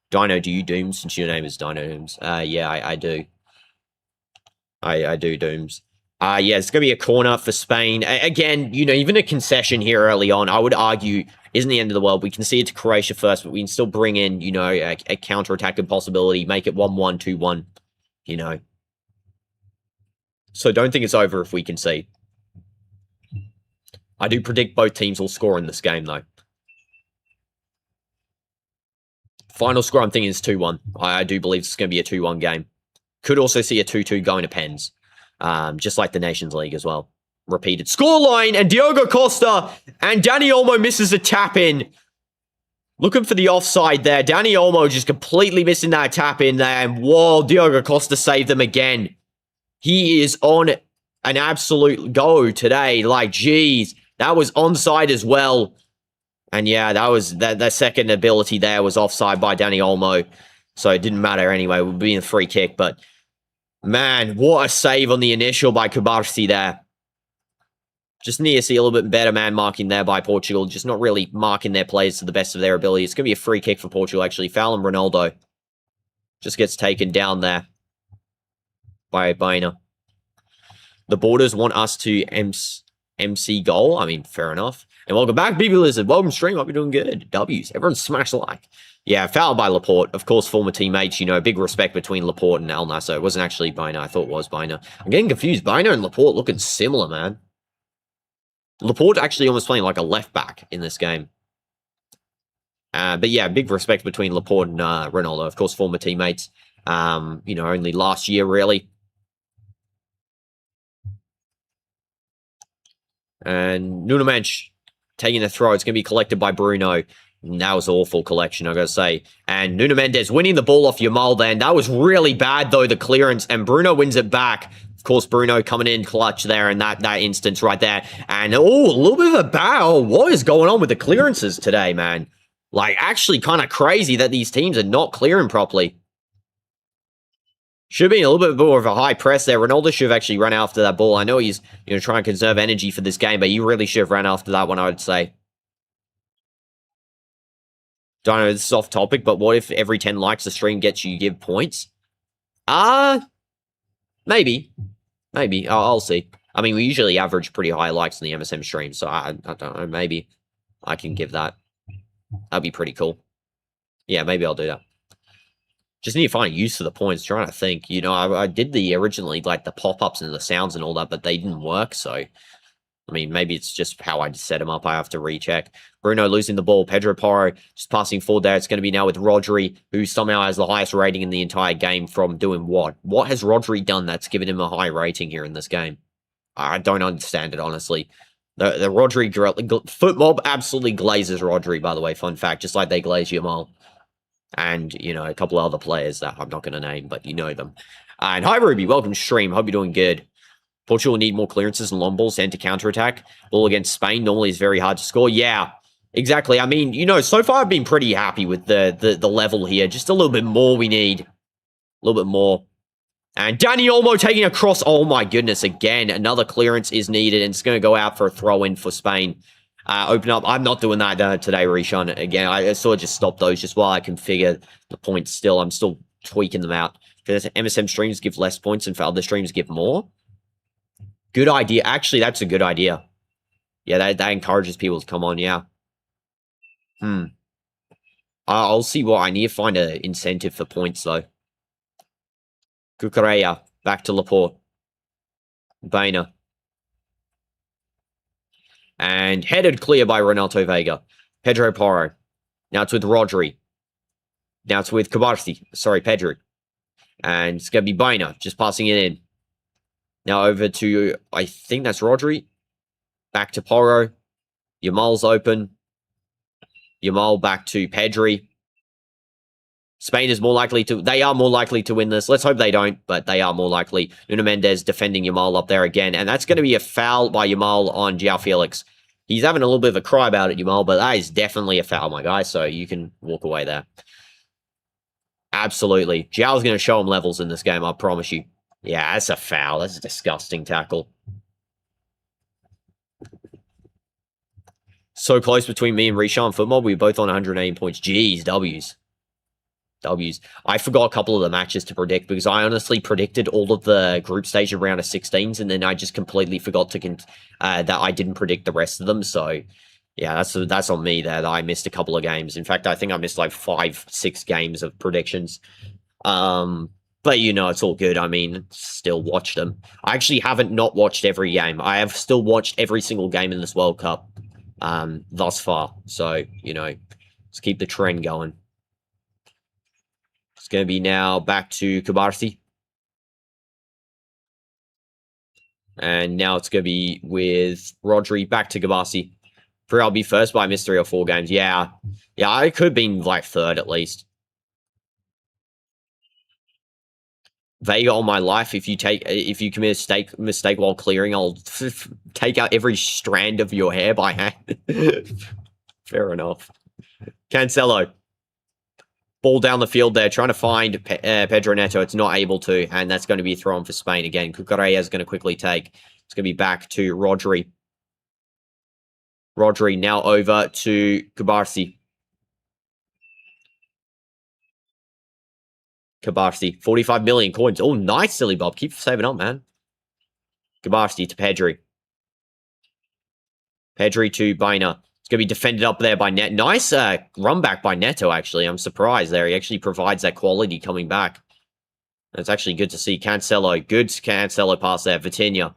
Dino, do you Dooms? Since your name is DinoDoomz. Yeah, I do. I do, Dooms. Yeah, it's going to be a corner for Spain. Again, you know, even a concession here early on, I would argue, isn't the end of the world. We can see it to Croatia first, but we can still bring in, you know, a counter-attacking possibility, make it 1-1, 2-1, you know. So don't think it's over if we can see. I do predict both teams will score in this game, though. Final score, I'm thinking, is 2-1. I do believe it's going to be a 2-1 game. Could also see a 2-2 going to pens. Just like the Nations League as well. Repeated scoreline, and Diogo Costa and Dani Olmo misses a tap in. Looking for the offside there. Dani Olmo just completely missing that tap in there. And whoa, Diogo Costa saved them again. He is on an absolute go today. Like, geez, that was onside as well. And yeah, that was that second ability there was offside by Dani Olmo. So it didn't matter anyway. It would be a free kick, but man, what a save on the initial by Kubarsi there. Just need to see a little bit better man marking there by Portugal. Just not really marking their players to the best of their ability. It's going to be a free kick for Portugal, actually. Foul on Ronaldo. Just gets taken down there by Bein. The Borders want us to MC goal. I mean, fair enough. And welcome back, BB Lizard. Welcome stream. Hope you're doing good. W's. Everyone smash like. Yeah, foul by Laporte. Of course, former teammates, you know, big respect between Laporte and Al Nassr. It wasn't actually Bein. I thought it was Bein. I'm getting confused. Bein and Laporte looking similar, man. Laporte actually almost playing like a left back in this game. But yeah, big respect between Laporte and Ronaldo. Of course, former teammates. You know, only last year, really. And Nuno Mendes taking the throw. It's going to be collected by Bruno. And that was an awful collection, I got to say. And Nuno Mendes winning the ball off Yamal then. That was really bad, though, the clearance. And Bruno wins it back. Of course, Bruno coming in clutch there in that instance right there. And, oh, a little bit of a bow. What is going on with the clearances today, man? Like, actually kind of crazy that these teams are not clearing properly. Should be a little bit more of a high press there. Ronaldo should have actually run after that ball. I know he's, you know, trying to conserve energy for this game, but he really should have ran after that one, I would say. Don't know, this is off topic, but what if every 10 likes the stream gets you give points? Maybe. Maybe. I'll see. I mean, we usually average pretty high likes on the MSM stream, so I don't know. Maybe I can give that. That'd be pretty cool. Yeah, maybe I'll do that. Just need to find use for the points. Trying to think. You know, I did the originally, like, the pop-ups and the sounds and all that, but they didn't work, so... I mean, maybe it's just how I set them up. I have to recheck. Bruno losing the ball. Pedro Porro just passing forward there. It's going to be now with Rodri, who somehow has the highest rating in the entire game from doing what? What has Rodri done that's given him a high rating here in this game? I don't understand it, honestly. The Rodri foot mob absolutely glazes Rodri, by the way. Fun fact, just like they glaze Yamal. And, you know, a couple other players that I'm not going to name, but you know them. And hi, Ruby. Welcome to stream. Hope you're doing good. Portugal need more clearances and long balls to enter counterattack. Ball against Spain normally is very hard to score. Yeah, exactly. I mean, you know, so far I've been pretty happy with the level here. Just a little bit more we need. A little bit more. And Dani Olmo taking a cross. Oh my goodness, again, another clearance is needed. And it's going to go out for a throw-in for Spain. Open up. I'm not doing that today, Rishon. Again, I sort of just stopped those just while I configure the points still. I'm still tweaking them out. Because MSM streams give less points and for other streams give more. Good idea. Actually, that's a good idea. Yeah, that encourages people to come on, yeah. I'll see what I need to find an incentive for points, though. Cucurella, back to Laporte. Bein. And headed clear by Renato Vega. Pedro Porro. Now it's with Rodri. Now it's with Kubarsi. Sorry, Pedro. And it's going to be Bein, just passing it in. Now over to, I think that's Rodri. Back to Porro. Yamal's open. Yamal back to Pedri. Spain is more likely to... They are more likely to win this. Let's hope they don't, but they are more likely. Nuno Mendes defending Yamal up there again. And that's going to be a foul by Yamal on João Felix. He's having a little bit of a cry about it, Yamal, but that is definitely a foul, my guy. So you can walk away there. Absolutely. Zhao's going to show him levels in this game, I promise you. Yeah, that's a foul. That's a disgusting tackle. So close between me and Risha in football. We were both on 180 points. Jeez, W's. W's. I forgot a couple of the matches to predict because I honestly predicted all of the group stage of round of 16s, and then I just completely forgot to that I didn't predict the rest of them. So yeah, that's on me there. That I missed a couple of games. In fact, I think I missed like 5-6 games of predictions. But you know, it's all good. I mean, still watched them. I actually haven't not watched every game. I have still watched every single game in this World Cup thus far. So, you know, let's keep the trend going. It's going to be now back to Kabarsi. And now it's going to be with Rodri back to Kabasi. I'll be first, but I missed 3 or 4 games. Yeah. Yeah, I could have been like third at least. Vega on my life, if you commit a mistake while clearing, I'll take out every strand of your hair by hand. Fair enough. Cancelo. Ball down the field there, trying to find Pedro Neto. It's not able to, and that's going to be thrown for Spain again. Cucurella is going to quickly take. It's going to be back to Rodri. Rodri now over to Kabarsi. Kabarsi, 45 million coins. Oh, nice, Silly Bob. Keep saving up, man. Kabarsi to Pedri. Pedri to Beina. It's going to be defended up there by Net. Nice run back by Neto, actually. I'm surprised there. He actually provides that quality coming back. That's actually good to see. Cancelo. Good Cancelo pass there. Vitinha.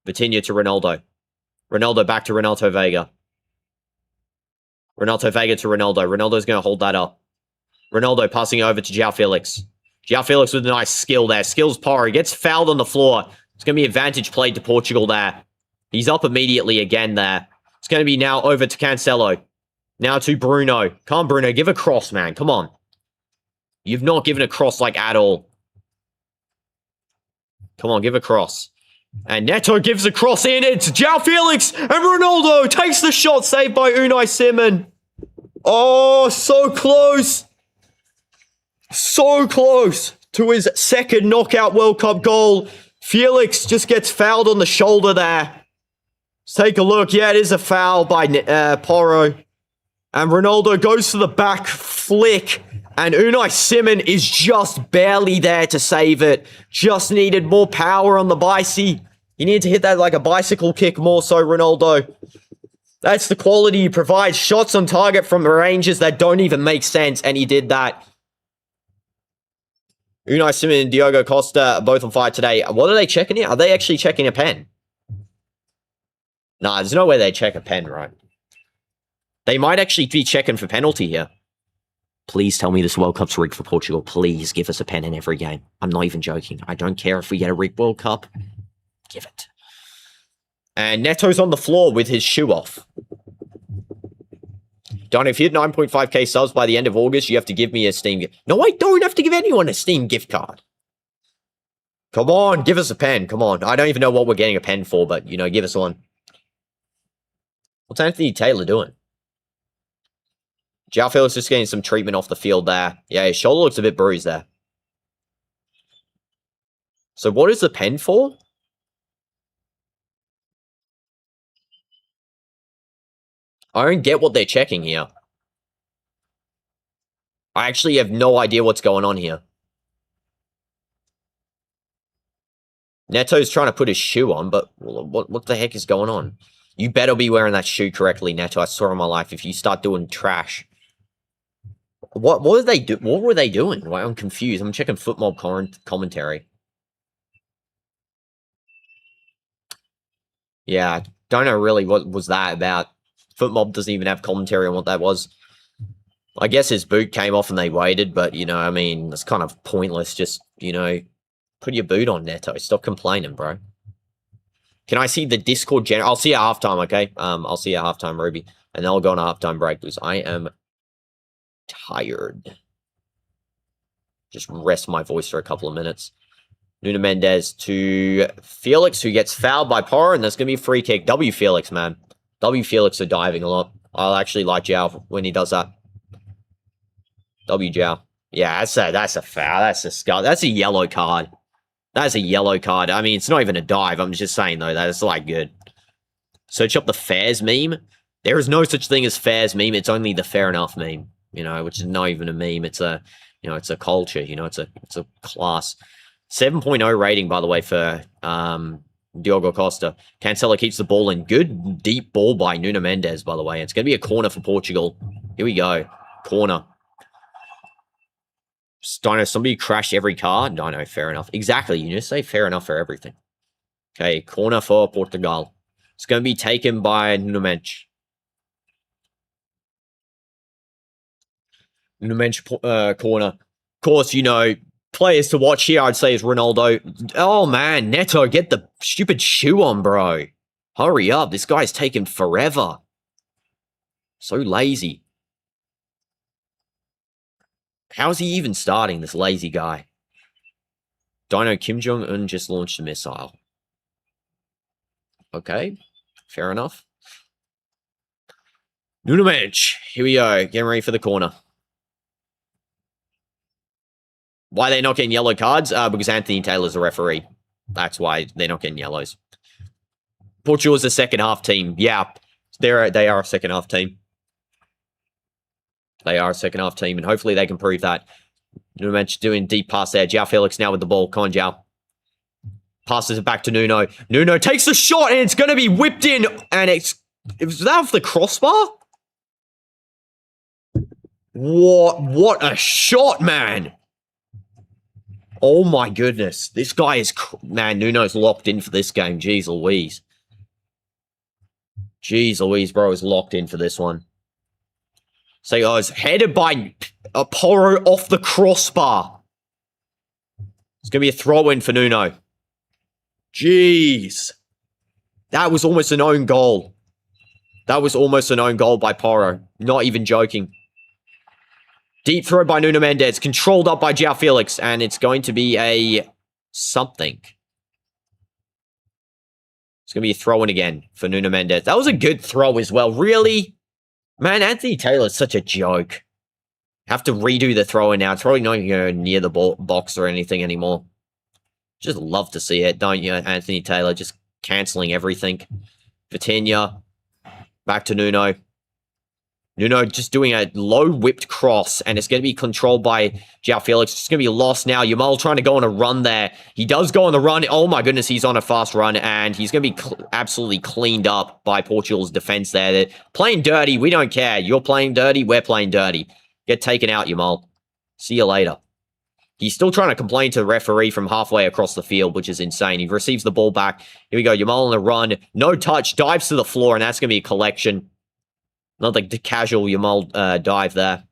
Vitinha to Ronaldo. Ronaldo back to Ronaldo Vega. Ronaldo Vega to Ronaldo. Ronaldo's going to hold that up. Ronaldo passing over to João Felix. João Felix with a nice skill there. Skills power. He gets fouled on the floor. It's going to be advantage played to Portugal there. He's up immediately again there. It's going to be now over to Cancelo. Now to Bruno. Come on, Bruno. Give a cross, man. Come on. You've not given a cross like at all. Come on, give a cross. And Neto gives a cross in. It's João Felix. And Ronaldo takes the shot saved by Unai Simon. Oh, so close. So close to his second knockout World Cup goal. Felix just gets fouled on the shoulder there. Let's take a look. Yeah, it is a foul by Porro. And Ronaldo goes to the back flick. And Unai Simon is just barely there to save it. Just needed more power on the bicy. You need to hit that like a bicycle kick more so, Ronaldo. That's the quality he provides. Shots on target from ranges that don't even make sense. And he did that. Unai Simon and Diogo Costa are both on fire today. What are they checking here? Are they actually checking a pen? Nah, there's no way they check a pen, right? They might actually be checking for penalty here. Please tell me this World Cup's rigged for Portugal. Please give us a pen in every game. I'm not even joking. I don't care if we get a rigged World Cup. Give it. And Neto's on the floor with his shoe off. Don, if you hit 9.5k subs by the end of August, you have to give me a Steam gift. No, I don't have to give anyone a Steam gift card. Come on, give us a pen. Come on. I don't even know what we're getting a pen for, but, you know, give us one. What's Anthony Taylor doing? João Felix just getting some treatment off the field there. Yeah, his shoulder looks a bit bruised there. So what is the pen for? I don't get what they're checking here. I actually have no idea what's going on here. Neto's trying to put his shoe on, but what the heck is going on? You better be wearing that shoe correctly, Neto. I swear on my life, if you start doing trash. What were they doing? Well, I'm confused. I'm checking football commentary. Yeah, don't know really what was that about. Footmob doesn't even have commentary on what that was. I guess his boot came off and they waited, but, you know, I mean, it's kind of pointless. Just, you know, put your boot on, Neto. Stop complaining, bro. Can I see the Discord general? I'll see you at halftime, okay? I'll see you at halftime, Ruby. And then I'll go on a halftime break because I am tired. Just rest my voice for a couple of minutes. Nuno Mendes to Felix, who gets fouled by Porro, and there's going to be a free kick. W Felix, man. W Felix are diving a lot. I'll actually like João when he does that. W João. Yeah, that's a foul. That's a yellow card. That's a yellow card. I mean, it's not even a dive. I'm just saying, though, that it's, like, good. Search up the fairs meme. There is no such thing as fairs meme. It's only the fair enough meme, you know, which is not even a meme. It's a, you know, it's a culture, you know, it's a class. 7.0 rating, by the way, for Diogo Costa. Cancelo keeps the ball in. Good deep ball by Nuno Mendes, by the way. It's going to be a corner for Portugal. Here we go. Corner. Dino, somebody crashed every car? No, fair enough. Exactly. You just say fair enough for everything. Okay, corner for Portugal. It's going to be taken by Nuno Mendes. Nuno Mendes corner. Of course, you know, players to watch here, I'd say, is Ronaldo. Oh, man. Neto, get the stupid shoe on, bro. Hurry up. This guy's taking forever. So lazy. How's he even starting, this lazy guy? Dino, Kim Jong-un just launched a missile. Okay. Fair enough. Nuno Mendes. Here we go. Getting ready for the corner. Why they're not getting yellow cards? Because Anthony Taylor's the referee. That's why they're not getting yellows. Portugal's a second half team. Yeah, they are a second half team. They are a second half team, and hopefully they can prove that. Nuno Mendes doing deep pass there. João Felix now with the ball. Come on, João. Passes it back to Nuno. Nuno takes the shot, and it's going to be whipped in, and it was that off the crossbar? What a shot, man. Oh my goodness. This guy is... Man, Nuno's locked in for this game. Jeez Louise. Jeez Louise, bro, is locked in for this one. So, guys, headed by Porro off the crossbar. It's going to be a throw-in for Nuno. Jeez. That was almost an own goal. That was almost an own goal by Porro. Not even joking. Deep throw by Nuno Mendes. Controlled up by João Felix. And it's going to be a something. It's going to be a throw-in again for Nuno Mendes. That was a good throw as well. Really? Man, Anthony Taylor's such a joke. Have to redo the throw-in now. It's probably not even going near the box or anything anymore. Just love to see it, don't you, Anthony Taylor? Just cancelling everything. Vitinha. Back to Nuno. Nuno just doing a low whipped cross, and it's going to be controlled by João Felix. It's going to be lost now. Yamal trying to go on a run there. He does go on the run. Oh my goodness, he's on a fast run, and he's going to be absolutely cleaned up by Portugal's defense there. They're playing dirty. We don't care. You're playing dirty. We're playing dirty. Get taken out, Yamal. See you later. He's still trying to complain to the referee from halfway across the field, which is insane. He receives the ball back. Here we go. Yamal on the run. No touch. Dives to the floor, and that's going to be a collection. Not like the casual Yamal dive there.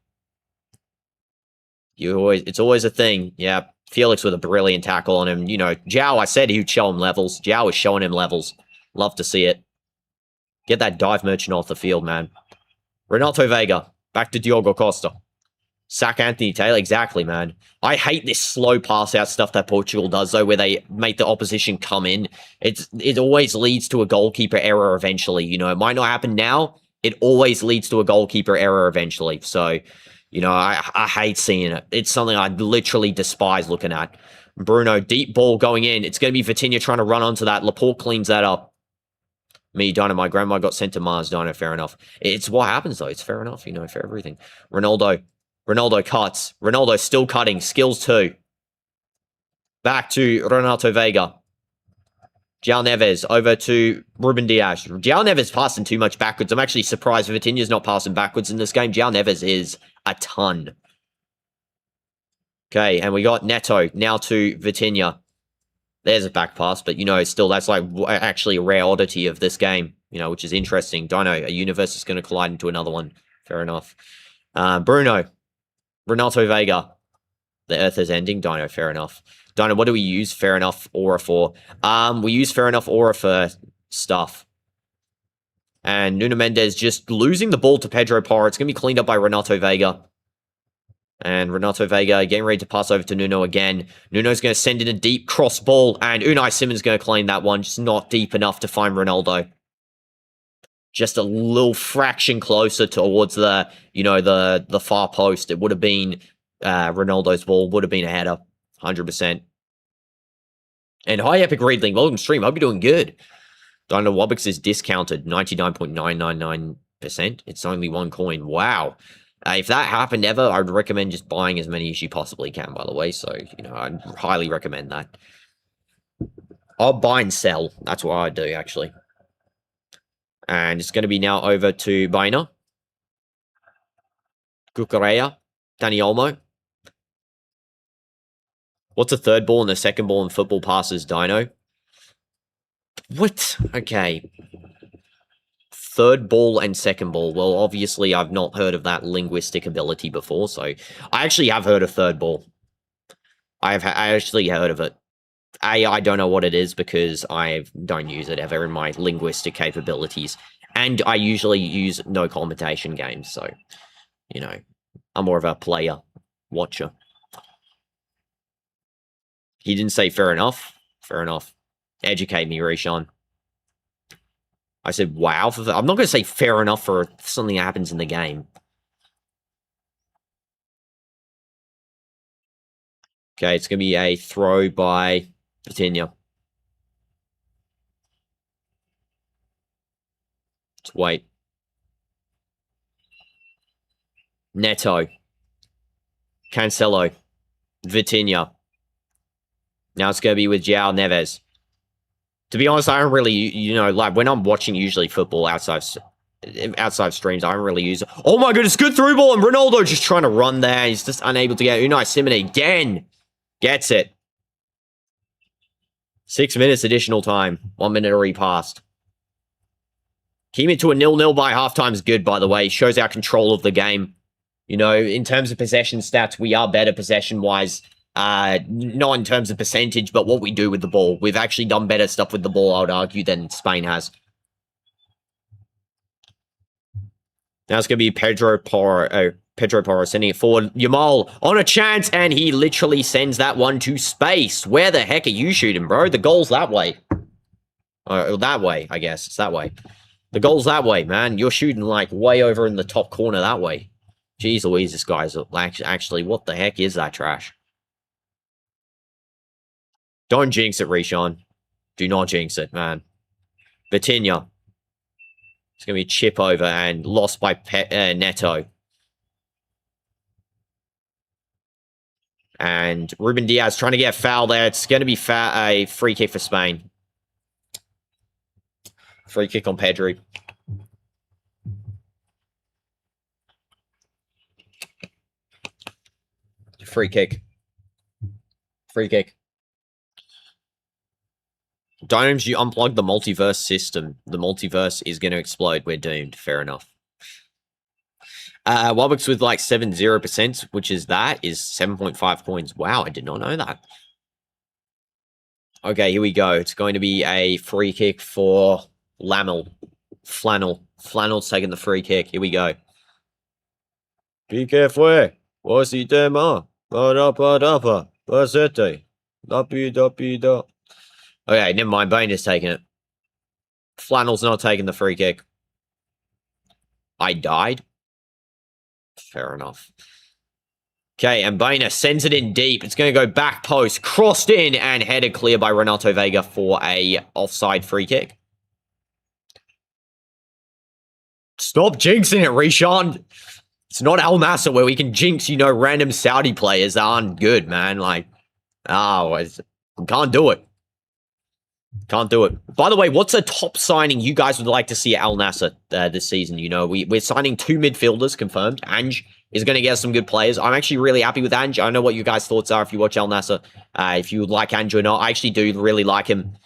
It's always a thing. Yeah, Felix with a brilliant tackle on him. You know, João, I said he would show him levels. João is showing him levels. Love to see it. Get that dive merchant off the field, man. Renato Vega. Back to Diogo Costa. Sack Anthony Taylor. Exactly, man. I hate this slow pass-out stuff that Portugal does, though, where they make the opposition come in. It always leads to a goalkeeper error eventually. You know, it might not happen now. It always leads to a goalkeeper error eventually. So, you know, I hate seeing it. It's something I literally despise looking at. Bruno, deep ball going in. It's going to be Vitinha trying to run onto that. Laporte cleans that up. Me, Dino, my grandma got sent to Mars. Dino, fair enough. It's what happens, though. It's fair enough, you know, for everything. Ronaldo cuts. Ronaldo still cutting. Skills too. Back to Renato Vega. João Neves over to Ruben Dias. João Neves passing too much backwards. I'm actually surprised Vitinha's not passing backwards in this game. João Neves is a ton. Okay, and we got Neto now to Vitinha. There's a back pass, but, you know, still, that's like actually a rare oddity of this game, you know, which is interesting. Dino, a universe is going to collide into another one. Fair enough. Bruno. Renato Vega. The earth is ending. Dino, fair enough. Dino, what do we use fair enough aura for? We use fair enough aura for stuff. And Nuno Mendes just losing the ball to Pedro Porro. It's going to be cleaned up by Renato Vega. And Renato Vega getting ready to pass over to Nuno again. Nuno's going to send in a deep cross ball. And Unai Simons going to claim that one. Just not deep enough to find Ronaldo. Just a little fraction closer towards the, you know, the far post. It would have been Ronaldo's ball. Would have been a header. 100%. And hi, Epic Readling. Welcome to stream. Hope you're doing good. DinoDoomz is discounted 99.999%. It's only one coin. Wow. If that happened ever, I'd recommend just buying as many as you possibly can, by the way. So, I'd highly recommend that. I'll buy and sell. That's what I do, actually. And it's going to be now over to Bein. Kukurea. Danny Olmo. What's a third ball and a second ball in football passes, Dino? What? Okay. Third ball and second ball. Well, obviously, I've not heard of that linguistic ability before, so I actually have heard of third ball. I actually heard of it. I don't know what it is because I don't use it ever in my linguistic capabilities, and I usually use no commentation games, so, I'm more of a player, watcher. He didn't say fair enough. Fair enough. Educate me, Rishon. I said, wow. I'm not going to say fair enough for something that happens in the game. Okay, it's going to be a throw by Vitinha. Let's wait. Neto. Cancelo. Vitinha. Now it's going to be with João Neves. To be honest, I don't really, like when I'm watching usually football outside streams, I don't really use it. Oh my goodness, good through ball, and Ronaldo just trying to run there. He's just unable to get Unai Simon again. Gets it. 6 minutes additional time. 1 minute already passed. Keeping it to a 0-0 by halftime is good, by the way. Shows our control of the game. In terms of possession stats, we are better possession-wise. Not in terms of percentage, but what we do with the ball. We've actually done better stuff with the ball, I would argue, than Spain has. Now it's going to be Pedro Porro sending it forward. Yamal on a chance, and he literally sends that one to space. Where the heck are you shooting, bro? The goal's that way. That way, I guess. It's that way. The goal's that way, man. You're shooting, like, way over in the top corner that way. Jeez Louise, this guy's... Actually, what the heck is that trash? Don't jinx it, Rishon. Do not jinx it, man. Vitinha. It's going to be a chip over and lost by Neto. And Ruben Diaz trying to get a foul there. It's going to be a free kick for Spain. Free kick on Pedri. Free kick. Free kick. DinoDoomz, you unplug the multiverse system. The multiverse is going to explode. We're doomed. Fair enough. Wobbucks with like 70%, which is 7.5 coins. Wow, I did not know that. Okay, here we go. It's going to be a free kick for Flannel. Flannel's taking the free kick. Here we go. ¿Qué fue? What's tema? Para, pasete. Rapido. Okay, never mind. Bein is taking it. Flannel's not taking the free kick. I died? Fair enough. Okay, and Bein sends it in deep. It's going to go back post. Crossed in and headed clear by Renato Vega for a offside free kick. Stop jinxing it, Rishon. It's not Al Nassr where we can jinx, random Saudi players that aren't good, man. Like, can't do it. Can't do it. By the way, what's a top signing you guys would like to see at Al Nassr this season? We're signing 2 midfielders confirmed. Ange is going to get some good players. I'm actually really happy with Ange. I don't know what you guys' thoughts are if you watch Al Nassr. If you like Ange or not, I actually do really like him.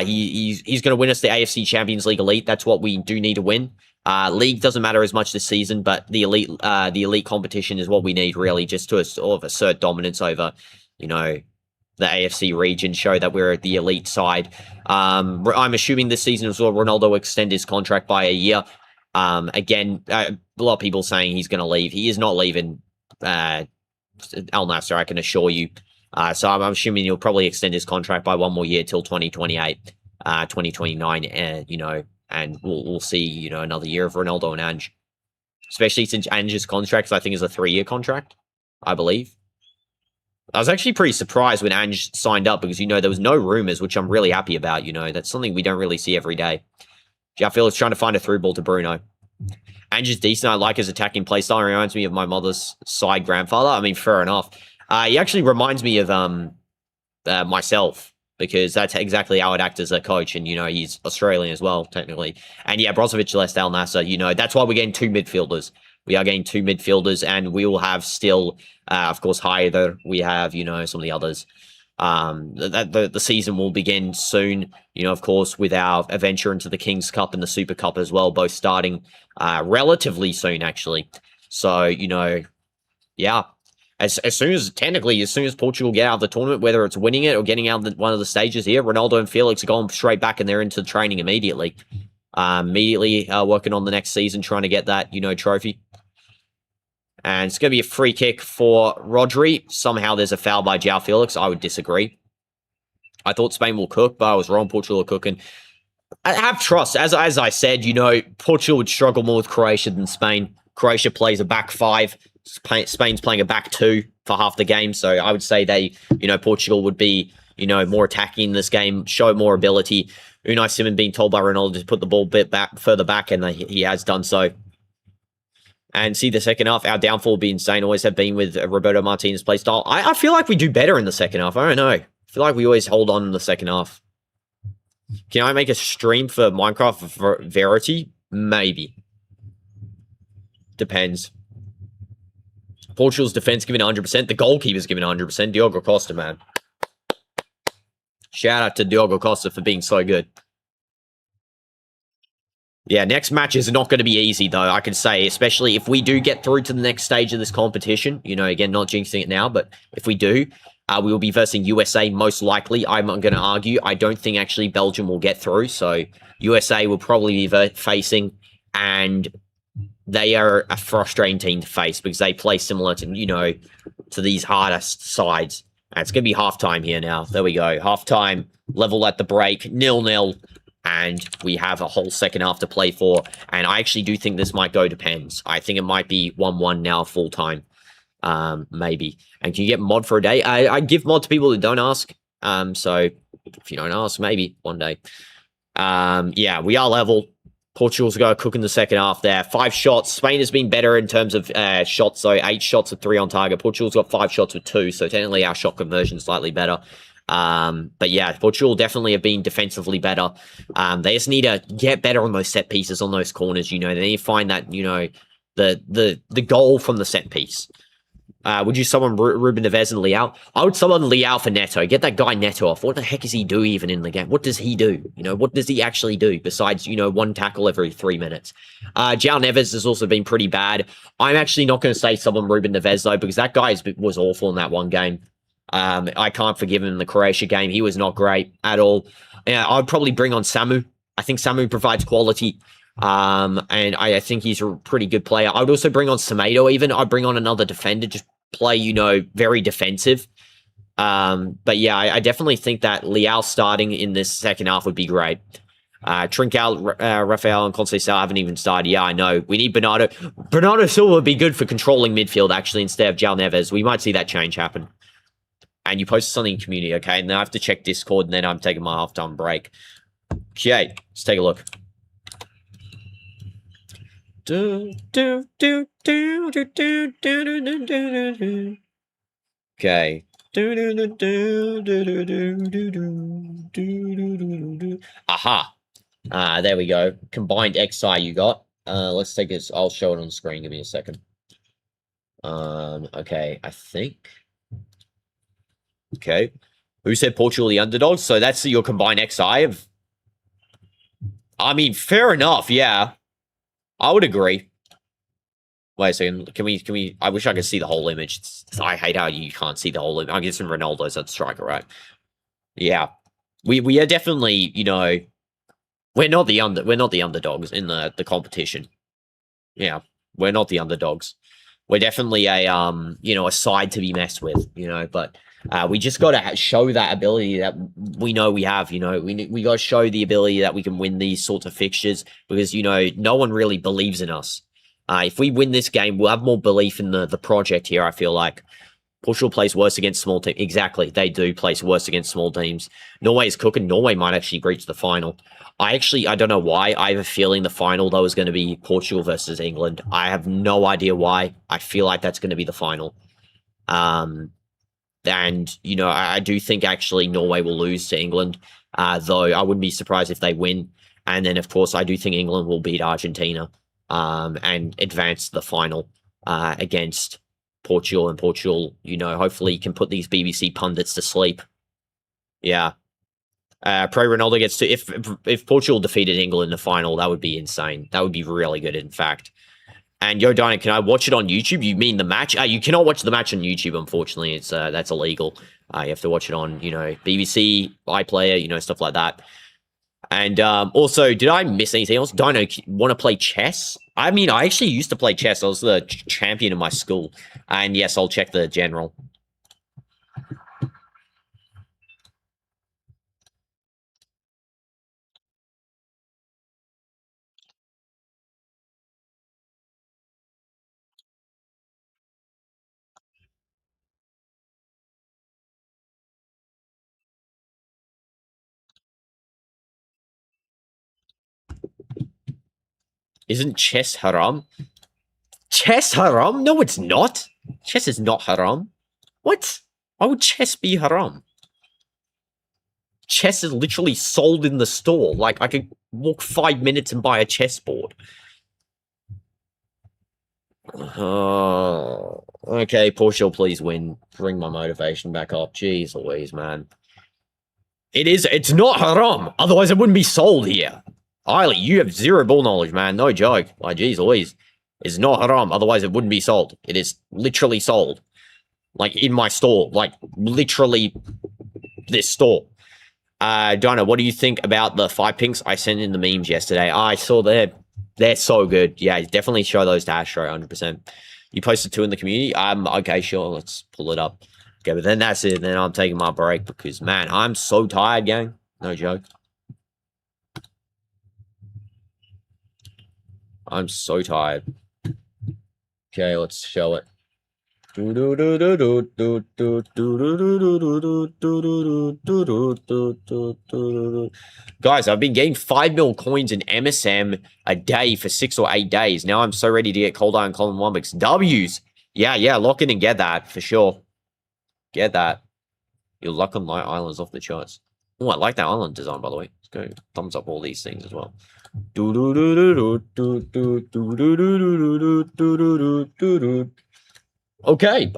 He's going to win us the AFC Champions League Elite. That's what we do need to win. League doesn't matter as much this season, but the elite competition is what we need, really, just to sort of assert dominance over, the AFC region, show that we're the elite side. I'm assuming this season as well, Ronaldo will extend his contract by a year. Again, a lot of people saying he's going to leave. He is not leaving Al Nassr, I can assure you. So I'm assuming he'll probably extend his contract by 1 more year till 2028, 2029, and we'll see, another year of Ronaldo and Ange. Especially since Ange's contract, I think, is a 3-year contract, I believe. I was actually pretty surprised when Ange signed up because, there was no rumors, which I'm really happy about. That's something we don't really see every day. João Felix trying to find a through ball to Bruno. Ange is decent. I like his attacking playstyle. Reminds me of my mother's side grandfather. I mean, fair enough. He actually reminds me of myself because that's exactly how I'd act as a coach. And, he's Australian as well, technically. And yeah, Brozovic left Al Nassr. That's why we're getting 2 midfielders. We are getting 2 midfielders, and we will have still, of course, Haider. We have, some of the others. The season will begin soon, of course, with our adventure into the King's Cup and the Super Cup as well, both starting relatively soon, actually. So, yeah. As soon as Portugal get out of the tournament, whether it's winning it or getting out of one of the stages here, Ronaldo and Felix are going straight back and they're into training immediately. Working on the next season, trying to get that, trophy. And it's going to be a free kick for Rodri. Somehow there's a foul by João Felix. I would disagree. I thought Spain will cook, but I was wrong. Portugal are cooking. I have trust. As I said, Portugal would struggle more with Croatia than Spain. Croatia plays a back 5. Spain's playing a back 2 for half the game. So I would say Portugal would be, more attacking in this game, show more ability. Unai Simon being told by Ronaldo to put the ball a bit further back, and he has done so. And see the second half, our downfall will be insane. Always have been with Roberto Martinez play style. I feel like we do better in the second half. I don't know. I feel like we always hold on in the second half. Can I make a stream for Minecraft Verity? Maybe. Depends. Portugal's defense giving 100%. The goalkeeper's giving 100%. Diogo Costa, man. Shout out to Diogo Costa for being so good. Yeah, next match is not going to be easy, though, I can say, especially if we do get through to the next stage of this competition. Again, not jinxing it now, but if we do, we will be versing USA most likely. I'm going to argue. I don't think actually Belgium will get through, so USA will probably be facing, and they are a frustrating team to face because they play similar to, to these hardest sides. And it's going to be halftime here now. There we go. Halftime, level at the break, 0-0. And we have a whole second half to play for. And I actually do think this might go to pens. I think it might be 1-1 now full time. Maybe. And can you get mod for a day? I give mod to people that don't ask. So if you don't ask, maybe one day. Yeah, we are level. Portugal's got to cook in the second half there. 5 shots. Spain has been better in terms of shots. So 8 shots with 3 on target. Portugal's got 5 shots with 2. So technically our shot conversion is slightly better. But yeah, Portugal definitely have been defensively better. They just need to get better on those set pieces, on those corners. They need to find that, the goal from the set piece. Would you summon Ruben Neves and Leao? I would summon Leao for Neto. Get that guy Neto off. What the heck does he do even in the game? What does he do? What does he actually do besides, 1 tackle every 3 minutes? João Neves has also been pretty bad. I'm actually not going to say summon Ruben Neves, though, because that guy was awful in that one game. I can't forgive him in the Croatia game. He was not great at all. I'd probably bring on Samu. I think Samu provides quality. And I think he's a pretty good player. I would also bring on Semedo even. I'd bring on another defender, just play, very defensive. But yeah, I definitely think that Leao starting in this second half would be great. Trincao, Rafael, and Conceição haven't even started. Yeah, I know. We need Bernardo. Bernardo Silva would be good for controlling midfield, actually, instead of João Neves. We might see that change happen. And you post something in community, okay? And then I have to check Discord, and then I'm taking my halftime break. Okay, let's take a look. Okay. Aha. There we go. Combined XI you got. Let's take this. I'll show it on screen. Give me a second. Okay, I think. Okay. Who said Portugal the underdogs? So that's your combined XI of... I mean, fair enough, yeah. I would agree. Wait a second. Can we... I wish I could see the whole image. I hate how you can't see the whole image. I'm guessing Ronaldo's at striker, right? Yeah. We are definitely, we're not the underdogs in the competition. Yeah. We're not the underdogs. We're definitely a side to be messed with, but we just got to show that ability that we know we have, we got to show the ability that we can win these sorts of fixtures because, no one really believes in us. If we win this game, we'll have more belief in the project here, I feel like. Portugal plays worse against small teams. Exactly, they do place worse against small teams. Norway is cooking. Norway might actually reach the final. I don't know why. I have a feeling the final, though, is going to be Portugal versus England. I have no idea why. I feel like that's going to be the final. And, you know, I do think actually Norway will lose to England, though I wouldn't be surprised if they win. And then, of course, I do think England will beat Argentina and advance to the final against Portugal. And Portugal, you know, hopefully can put these BBC pundits to sleep. Yeah. Pro Ronaldo gets to... If Portugal defeated England in the final, that would be insane. That would be really good, in fact. And Yo, Dino, can I watch it on YouTube? You mean the match? You cannot watch the match on YouTube, unfortunately. It's that's illegal. You have to watch it on, you know, BBC, iPlayer, you know, stuff like that. And also, did I miss anything else? Dino, want to play chess? I mean, I actually used to play chess. I was the champion in my school. And yes, I'll check the general. Isn't chess haram? Chess haram? No, it's not. Chess is not haram. What? Why would chess be haram? Chess is literally sold in the store. Like, I could walk 5 minutes and buy a chessboard. Oh, okay, Portugal, please win. Bring my motivation back up. Jeez Louise, man. It's not haram. Otherwise, it wouldn't be sold here. Eiley, you have zero ball knowledge, man. No joke. Like, jeez Louise. It's not haram. Otherwise, it wouldn't be sold. It is literally sold. Like, in my store. Like, literally this store. Dino, what do you think about the 5 pinks I sent in the memes yesterday? I saw they're so good. Yeah, definitely show those to Astro, 100%. You posted 2 in the community? Okay, sure. Let's pull it up. Okay, but then that's it. Then I'm taking my break because, man, I'm so tired, gang. No joke. I'm so tired. Okay, let's show it. Guys, I've been getting 5 mil coins in MSM a day for 6 or 8 days. Now I'm so ready to get Cold Iron Column Olympics. W's. Yeah, lock in and get that for sure. Get that. Your luck on light islands off the charts. Oh, I like that island design, by the way. Let's go thumbs up all these things as well. Okay.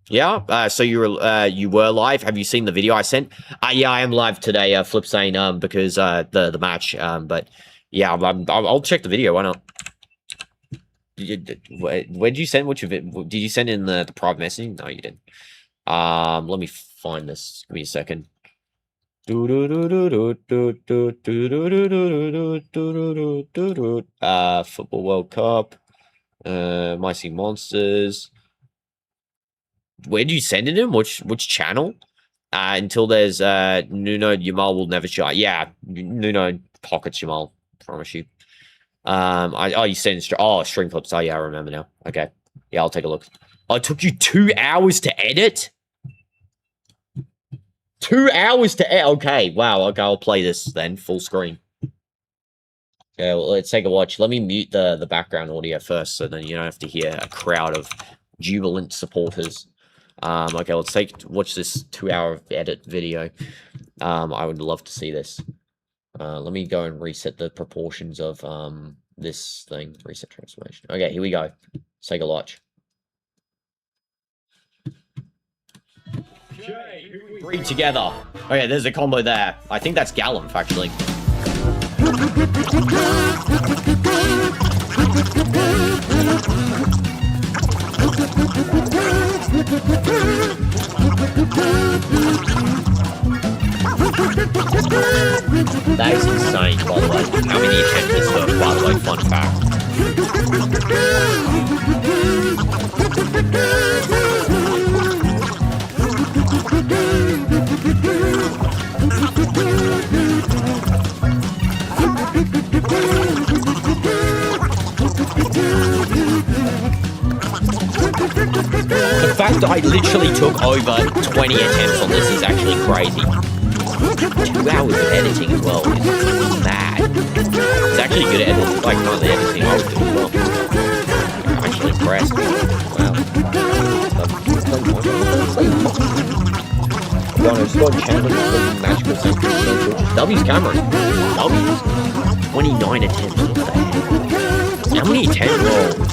Yeah. So you were live. Have you seen the video I sent? Yeah, I am live today. Flip saying because the match. But yeah, I'll check the video. Why not? Where did you send? Did you send in the private messaging? No, you didn't. Let me find this. Give me a second. Football World Cup. Micey Monsters. Where do you send it in? Which channel? Until there's Nuno Yamal will never shy. Yeah, Nuno pockets Yamal. Promise you. You send string clips. Oh yeah, I remember now. Okay. Yeah, I'll take a look. Oh, it took you 2 hours to edit? 2 hours to edit? Okay, wow. Okay, I'll play this then, full screen. Okay, well, let's take a watch. Let me mute the background audio first, so then you don't have to hear a crowd of jubilant supporters. Okay, let's watch this 2 hour edit video. I would love to see this. Let me go and reset the proportions of this thing. Reset transformation. Okay, here we go. Let's take a watch. Three together. Okay, there's a combo there. I think that's Gallup, actually. That is insane, by the way. How many attempts is her, by the way, fun fact. The fact that I literally took over 20 attempts on this is actually crazy. 2 hours of editing as well is mad. It's actually good at editing, like not the editing I was doing as well. I'm actually impressed. Wow. Magical Century. W's Cameron. W's. 29 attempts. What the heck? How many attempts? Whoa.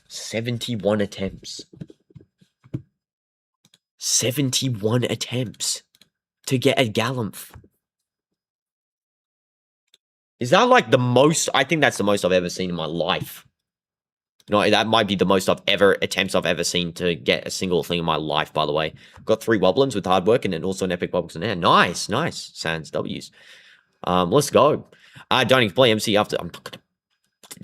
71 attempts. 71 attempts to get a Galumph. Is that like the most? I think that's the most I've ever seen in my life. No, that might be the most attempts I've ever seen to get a single thing in my life, by the way. Got 3 Wobblins with hard work and then also an epic Wobbles in there. Nice, nice. Sans W's. Let's go. Don't play MC after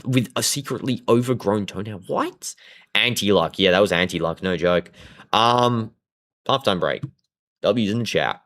with a secretly overgrown toenail. What? Anti-luck. Yeah, that was anti-luck. No joke. Halftime break. W's in the chat.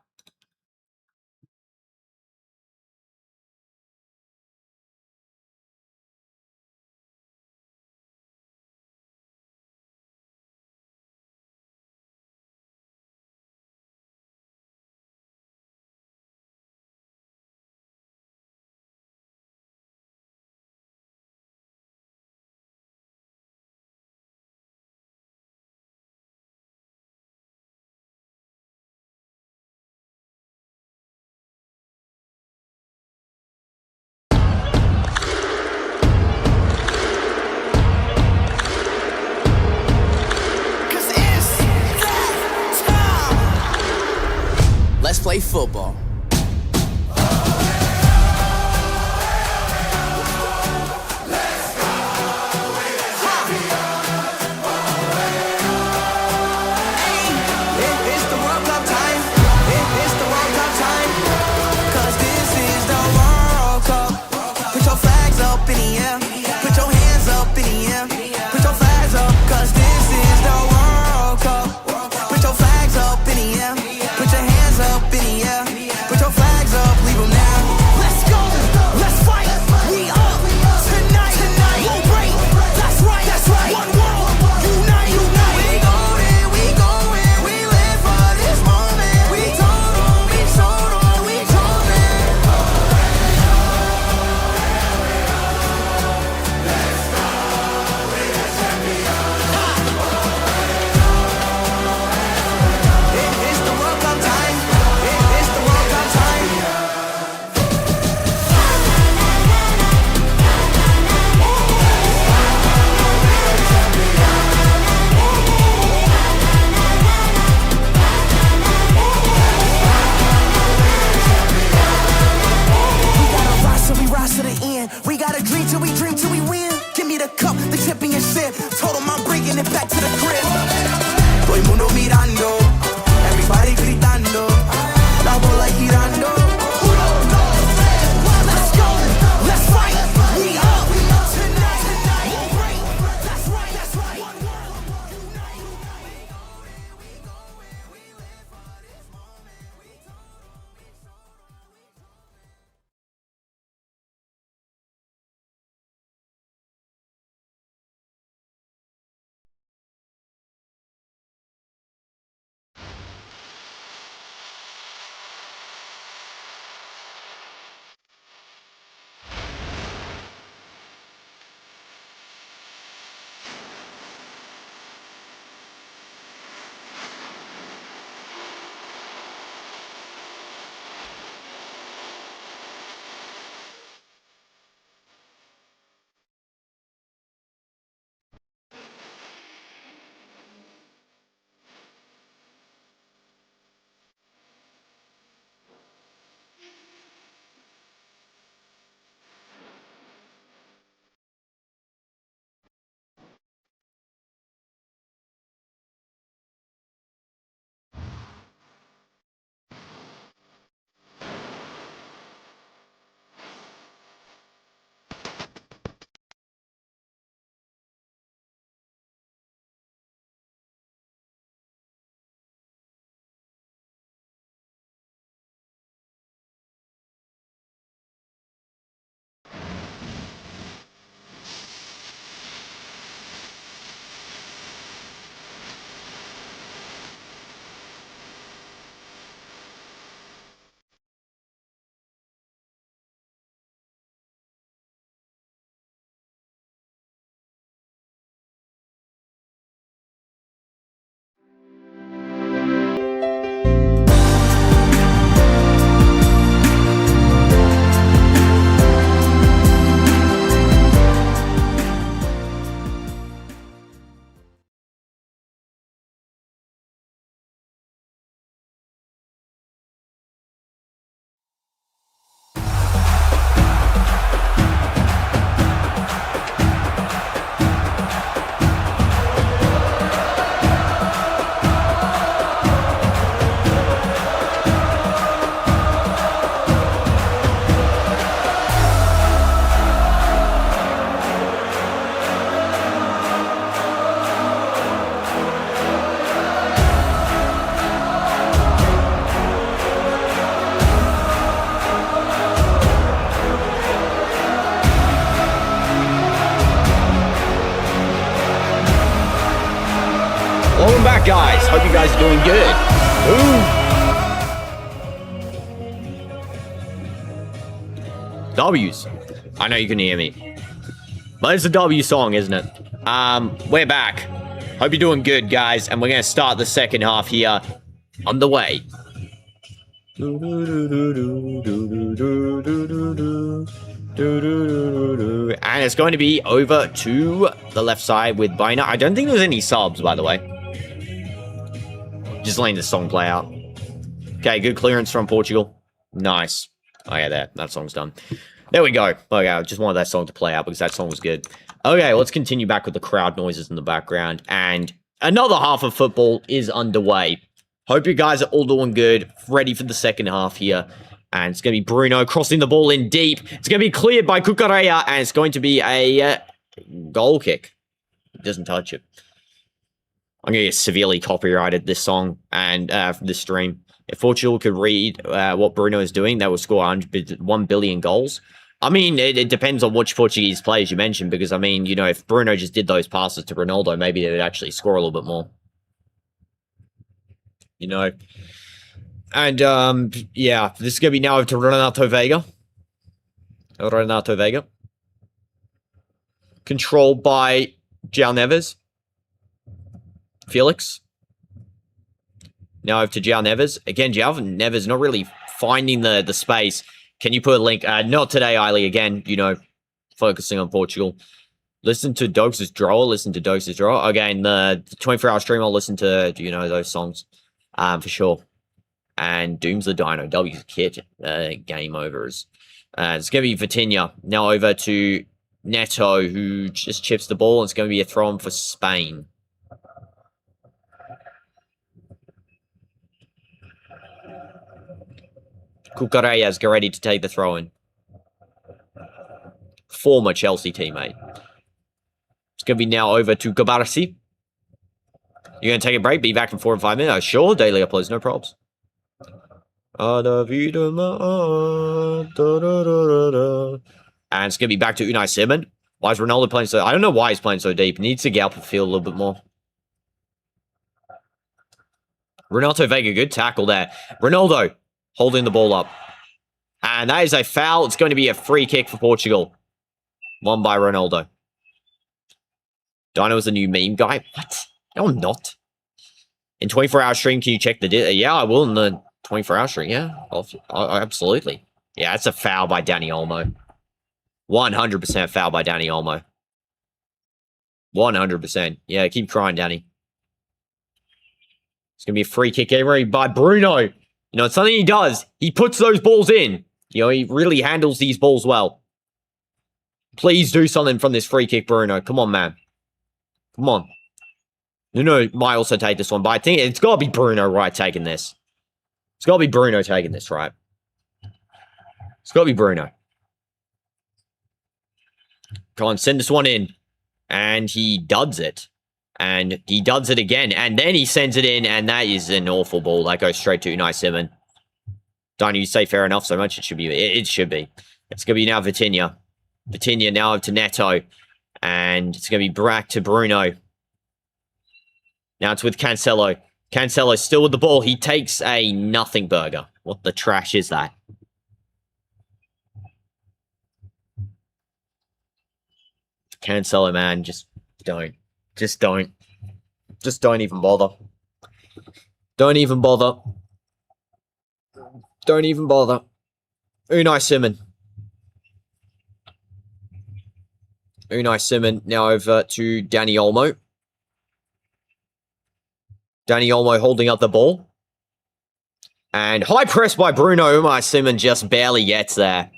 Let's play football. back, guys. Hope you guys are doing good. Ooh. W's. I know you can hear me. But it's a W song, isn't it? We're back. Hope you're doing good, guys. And we're going to start the second half here on the way. And it's going to be over to the left side with Bein. I don't think there's any subs, by the way. Just letting the song play out. Okay, good clearance from Portugal. Nice. Oh, yeah, that song's done. There we go. Okay, I just wanted that song to play out because that song was good. Okay, let's continue back with the crowd noises in the background. And another half of football is underway. Hope you guys are all doing good. Ready for the second half here. And it's going to be Bruno crossing the ball in deep. It's going to be cleared by Cucurella. And it's going to be a goal kick. It doesn't touch it. I'm going to get severely copyrighted this song and this stream. If Portugal could read what Bruno is doing, they will score 1 billion goals. I mean, it depends on which Portuguese players you mention. Because, I mean, you know, if Bruno just did those passes to Ronaldo, maybe they would actually score a little bit more. You know. And, yeah, this is going to be now over to Renato Vega. Renato Vega. Controlled by João Neves. Felix. Now over to João Neves. Again, João Neves not really finding the space. Can you put a link? Not today, Eiley. Again, you know, focusing on Portugal. Listen to Dogs' Draw. Listen to Dogs' Draw. Again, the 24-hour stream, I'll listen to, you know, those songs. For sure. And Doomz the Dino. W's kit. Game overs. It's going to be Vitinha. Now over to Neto, who just chips the ball. It's going to be a throw-in for Spain. Cucarella's get ready to take the throw-in. Former Chelsea teammate. It's going to be now over to Gabarsi. You're going to take a break? Be back in 4 and 5 minutes? Sure, daily uploads, no probs. And it's going to be back to Unai Simon. Why is Ronaldo playing so... I don't know why he's playing so deep. He needs to get up the field a little bit more. Renato Vega, good tackle there. Ronaldo holding the ball up. And that is a foul. It's going to be a free kick for Portugal. Won by Ronaldo. Dino is the new meme guy. What? No, I'm not. In 24-hour stream, can you check the... Yeah, I will in the 24-hour stream. Yeah, absolutely. Yeah, that's a foul by Dani Olmo. 100% foul by Dani Olmo. 100%. Yeah, keep crying, Danny. It's going to be a free kick area by Bruno. You know, it's something he does. He puts those balls in. You know, he really handles these balls well. Please do something from this free kick, Bruno. Come on, man. Come on. Nuno might also take this one, but I think it's got to be Bruno, right, taking this. It's got to be Bruno taking this, right? It's got to be Bruno. Come on, send this one in. And he duds it. And he duds it again. And then he sends it in, and that is an awful ball. That goes straight to Unai Simon. Don't you say fair enough so much? It should be. It should be. It's going to be now Vitinha. Vitinha now up to Neto. And it's going to be back to Bruno. Now it's with Cancelo. Cancelo still with the ball. He takes a nothing burger. What the trash is that? Cancelo, man, just don't. Just don't. Just don't even bother. Don't even bother. Don't even bother. Unai Simon. Unai Simon now over to Dani Olmo. Dani Olmo holding up the ball. And high press by Bruno. Unai Simon just barely gets there.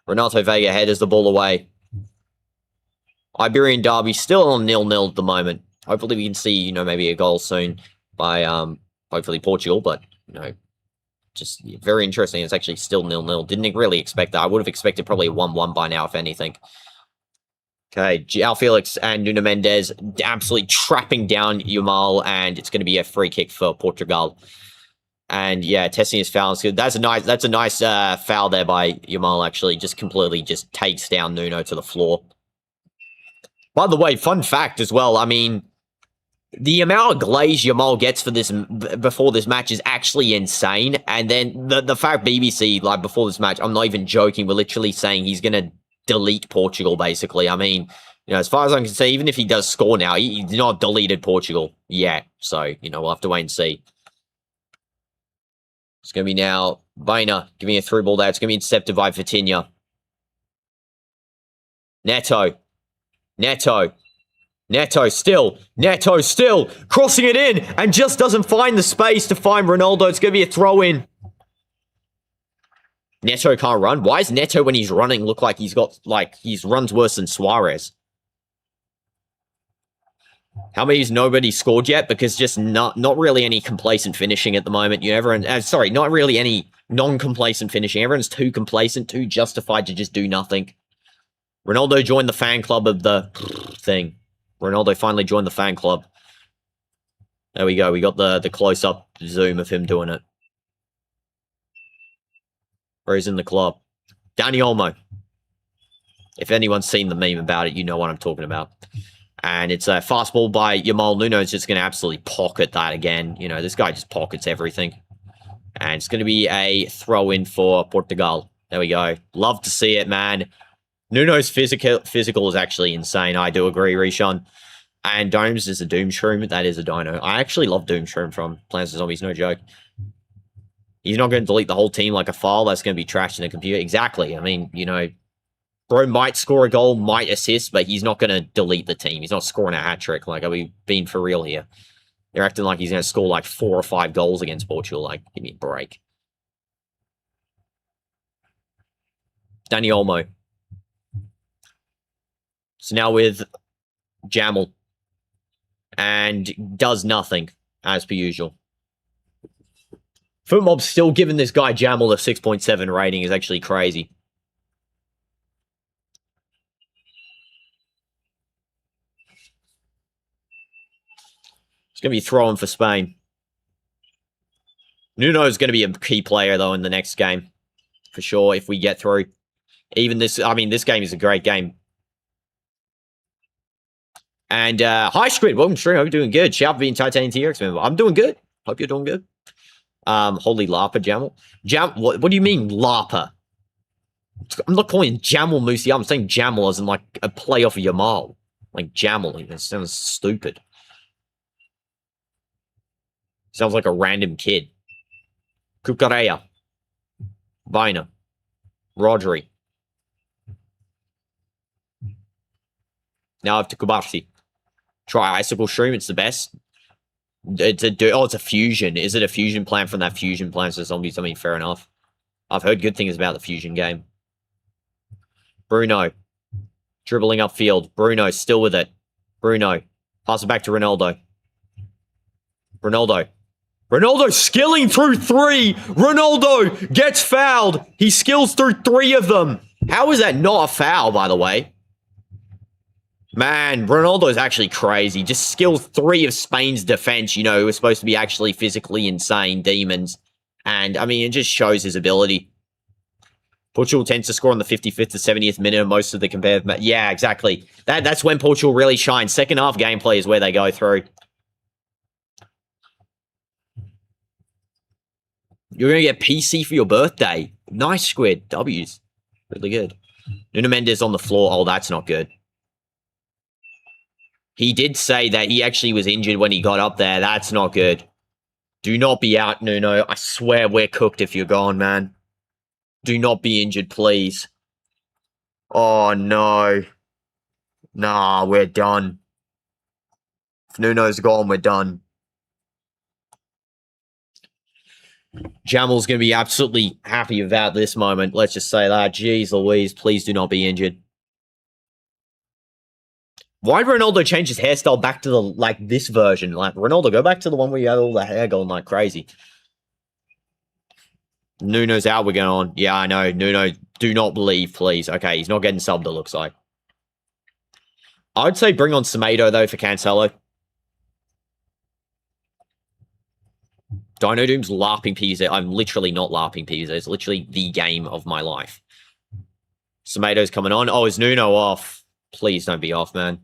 Renato Vega headers the ball away. Iberian Derby still on 0-0 at the moment. Hopefully we can see, you know, maybe a goal soon by, hopefully Portugal. But, you know, just very interesting. It's actually still 0-0. Didn't really expect that. I would have expected probably a 1-1 by now, if anything. Okay, João Felix and Nuno Mendes absolutely trapping down Yamal, and it's going to be a free kick for Portugal. And yeah, testing his foul is good. That's a nice foul there by Yamal. Actually, just completely just takes down Nuno to the floor. By the way, fun fact as well. I mean, The amount of glaze Yamal gets for this before this match is actually insane. And then the fact BBC, like, before this match, I'm not even joking, we're literally saying he's going to delete Portugal, basically. I mean, you know, as far as I can see, even if he does score now, he's not deleted Portugal yet. So, you know, we'll have to wait and see. It's going to be now Bein giving a through ball there. It's going to be intercepted by Vitinha. Neto still crossing it in and just doesn't find the space to find Ronaldo. It's going to be a throw in. Neto can't run. Why is Neto, when he's running, look like he's got, like, he runs worse than Suarez? How many's nobody scored yet? Because just not really any complacent finishing at the moment. You know, everyone, sorry, not really any non-complacent finishing. Everyone's too complacent, too justified to just do nothing. Ronaldo joined the fan club of the thing. Ronaldo finally joined the fan club. There we go. We got the close-up zoom of him doing it. Where he's in the club. Dani Olmo. If anyone's seen the meme about it, you know what I'm talking about. And it's a fast ball by Yamal. Nuno's just going to absolutely pocket that again. You know, this guy just pockets everything. And it's going to be a throw-in for Portugal. There we go. Love to see it, man. Nuno's physical is actually insane. I do agree, Rishon. And Doomz is a Doom Shroom. That is a dino. I actually love Doom Shroom from Plants vs. Zombies, no joke. He's not going to delete the whole team like a file. That's going to be trashed in the computer. Exactly. I mean, you know, bro might score a goal, might assist, but he's not going to delete the team. He's not scoring a hat-trick. Like, are we being for real here? They're acting like he's going to score like 4 or 5 goals against Portugal. Like, give me a break. Dani Olmo. So now with Jamal. And does nothing, as per usual. Footmob's still giving this guy Jamal a 6.7 rating is actually crazy. It's going to be throwing for Spain. Nuno's going to be a key player, though, in the next game. For sure, if we get through. Even this, I mean, this game is a great game. And, hi, Squid. Welcome to stream. Hope you're doing good. Shout out for being Titanium TRX member. I'm doing good. Hope you're doing good. Holy Lapa, Jamal. What do you mean, Lapa? I'm not calling Jamal Musi. I'm saying Jamal as in, like, a play off of Yamal. Like, Jamal. It sounds stupid. Sounds like a random kid. Cucurella. Bein. Rodri. Now I have to Kubarsi. Try Icicle Shroom. It's the best. It's a fusion. Is it a fusion plan from that fusion plan for zombies? I mean, fair enough. I've heard good things about the fusion game. Bruno. Dribbling upfield. Bruno still with it. Bruno. Pass it back to Ronaldo. Ronaldo skilling through 3. Ronaldo gets fouled. He skills through 3 of them. How is that not a foul, by the way? Man, Ronaldo is actually crazy. Just skills 3 of Spain's defense, you know, who are supposed to be actually physically insane demons. And, I mean, it just shows his ability. Portugal tends to score on the 55th to 70th minute of most of the compared... Yeah, exactly. That's when Portugal really shines. Second half gameplay is where they go through. You're going to get PC for your birthday. Nice, Squid. W's. Really good. Nuno Mendes on the floor. Oh, that's not good. He did say that he actually was injured when he got up there. That's not good. Do not be out, Nuno. I swear we're cooked if you're gone, man. Do not be injured, please. Oh, no. Nah, we're done. If Nuno's gone, we're done. Jamal's going to be absolutely happy about this moment. Let's just say that. Jeez Louise, please do not be injured. Why did Ronaldo change his hairstyle back to the, like, this version? Like, Ronaldo, go back to the one where you had all the hair going like crazy. Nuno's out, we're going on. Yeah, I know. Nuno, do not believe, please. Okay, he's not getting subbed, it looks like. I would say bring on Semedo, though, for Cancelo. DinoDoomz LARPing PZ. I'm literally not LARPing PZ. It's literally the game of my life. Semedo's coming on. Oh, is Nuno off? Please don't be off, man.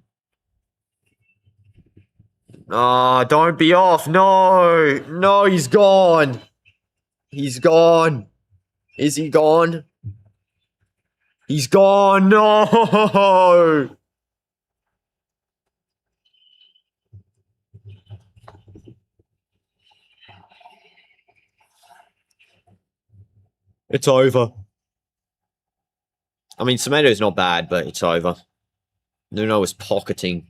Oh, don't be off. No. No, he's gone. He's gone. Is he gone? He's gone. No. It's over. I mean, Tomato's not bad, but it's over. Nuno is pocketing.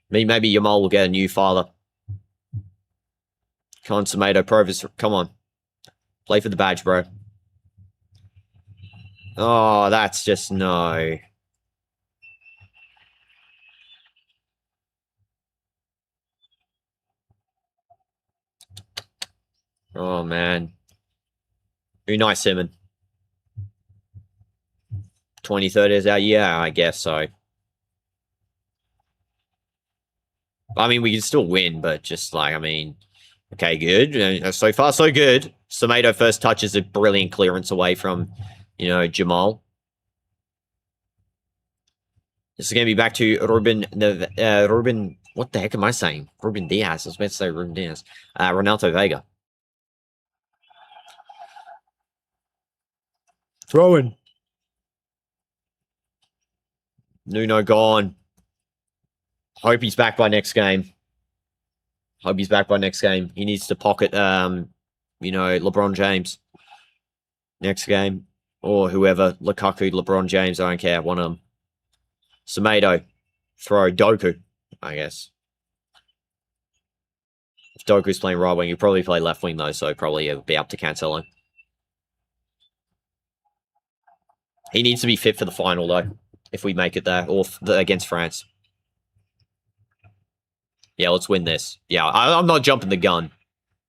Maybe Yamal will get a new father. Come on, Tomato. Provis. Come on. Play for the badge, bro. Oh, that's just no. Oh, man. Unai Simon. 23rd is out? Yeah, I guess so. I mean, we can still win, but just like, I mean, okay, good. So far, so good. Tomato first touches a brilliant clearance away from, Jamal. This is going to be back to Ruben, what the heck am I saying? Ruben Diaz. I was about to say Ruben Diaz. Ronaldo Vega. Throwing. Nuno gone. Hope he's back by next game. He needs to pocket, LeBron James. Next game. Or whoever. Lukaku, LeBron James. I don't care. One of them. Tomato. Throw. Doku, I guess. If Doku's playing right wing, he'll probably play left wing, though. So probably it'll be up to Cancelo. He needs to be fit for the final, though. If we make it there. Or against France. Yeah, let's win this. Yeah, I'm not jumping the gun.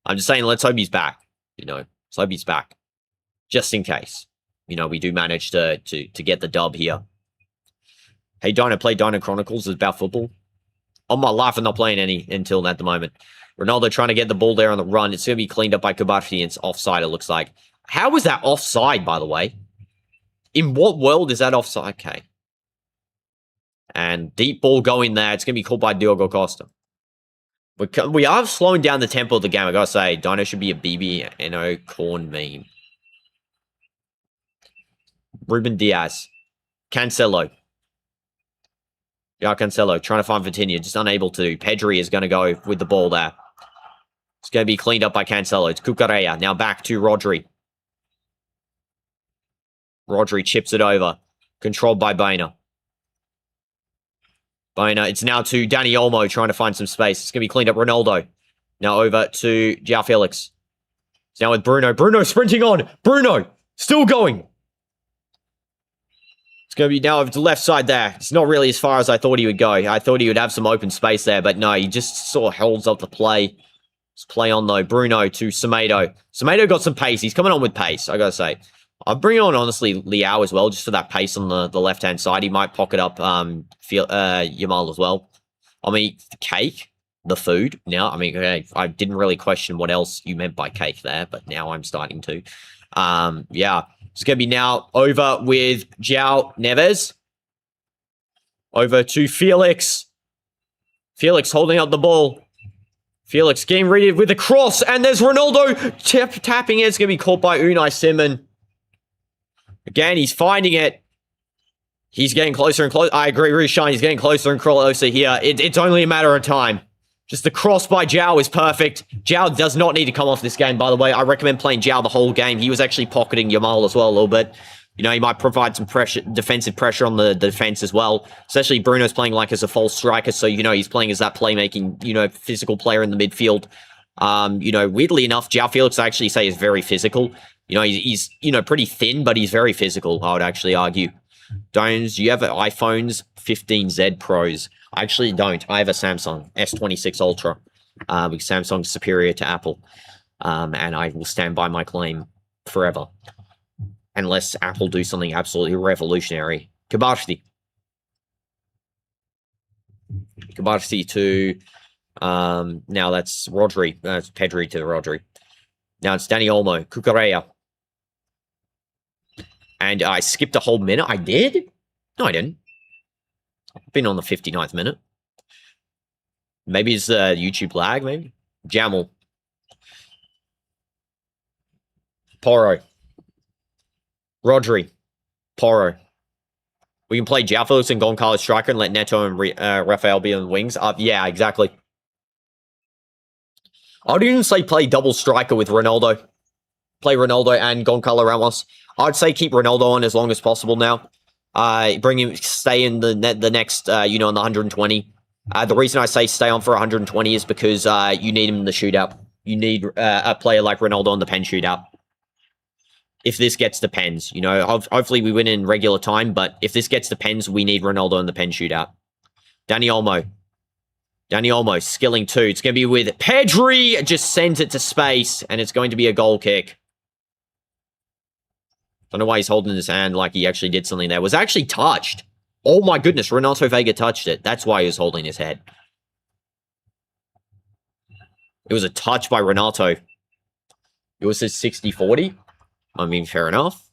I'm just saying, let's hope he's back. Let's hope he's back. Just in case. We do manage to get the dub here. Hey, Dino, play Dino Chronicles. It's about football. On my life, I'm not playing any until at the moment. Ronaldo trying to get the ball there on the run. It's going to be cleaned up by Kubarsi, and it's offside, it looks like. How was that offside, by the way? In what world is that offside? Okay. And deep ball going there. It's going to be caught by Diogo Costa. We are slowing down the tempo of the game, I gotta say. Dino should be a BBNO corn meme. Ruben Diaz. Cancelo. Yeah, Cancelo trying to find Vitinha, just unable to. Pedri is going to go with the ball there. It's going to be cleaned up by Cancelo. It's Cucurella. Now back to Rodri. Rodri chips it over. Controlled by Bein. It's now to Dani Olmo trying to find some space. It's going to be cleaned up. Ronaldo. Now over to João Felix. It's now with Bruno. Bruno sprinting on. Bruno still going. It's going to be now over to the left side there. It's not really as far as I thought he would go. I thought he would have some open space there, but no, he just sort of holds up the play. Let's play on though. Bruno to Semedo. Semedo got some pace. He's coming on with pace, I got to say. I'll bring on, honestly, Liao as well, just for that pace on the left-hand side. He might pocket up Yamal as well. I mean, the cake, the food. Now, I mean, okay, I didn't really question what else you meant by cake there, but now I'm starting to. Yeah, it's going to be now over with João Neves. Over to Felix. Felix holding up the ball. Felix getting ready with a cross, and there's Ronaldo tapping it. It's going to be caught by Unai Simon. Again, he's finding it. He's getting closer and closer. I agree, Rishan. He's getting closer and closer here. It's only a matter of time. Just the cross by João is perfect. João does not need to come off this game, by the way. I recommend playing João the whole game. He was actually pocketing Yamal as well a little bit. He might provide some defensive pressure on the defense as well. Especially Bruno's playing like as a false striker, so, he's playing as that playmaking, physical player in the midfield. Weirdly enough, João Felix, I actually say, is very physical. He's pretty thin, but he's very physical, I would actually argue. Doomz, do you have iPhones 15Z Pros? I actually don't. I have a Samsung S26 Ultra, because Samsung's superior to Apple. And I will stand by my claim forever. Unless Apple do something absolutely revolutionary. Kubarsi. Kubarsi to... now that's Rodri. That's Pedri to Rodri. Now it's Dani Olmo. Cucurella. And I skipped a whole minute. I did? No, I didn't. I've been on the 59th minute. Maybe it's YouTube lag, maybe? Jamal. Porro. Rodri. Porro. We can play João Felix and Goncalo striker and let Neto and Rafael be on the wings. Yeah, exactly. I'd even say play double striker with Ronaldo. Play Ronaldo and Goncalo Ramos. I'd say keep Ronaldo on as long as possible now. Bring him, stay in the next, in the 120. The reason I say stay on for 120 is because you need him in the shootout. You need a player like Ronaldo in the pen shootout. If this gets to pens, hopefully we win in regular time, but if this gets to pens, we need Ronaldo in the pen shootout. Dani Olmo. Dani Olmo, skilling 2. It's going to be with Pedri. Just sends it to space, and it's going to be a goal kick. Don't know why he's holding his hand like he actually did something there. Was actually touched. Oh my goodness, Renato Vega touched it. That's why he was holding his head. It was a touch by Renato. It was his 60-40. I mean, fair enough.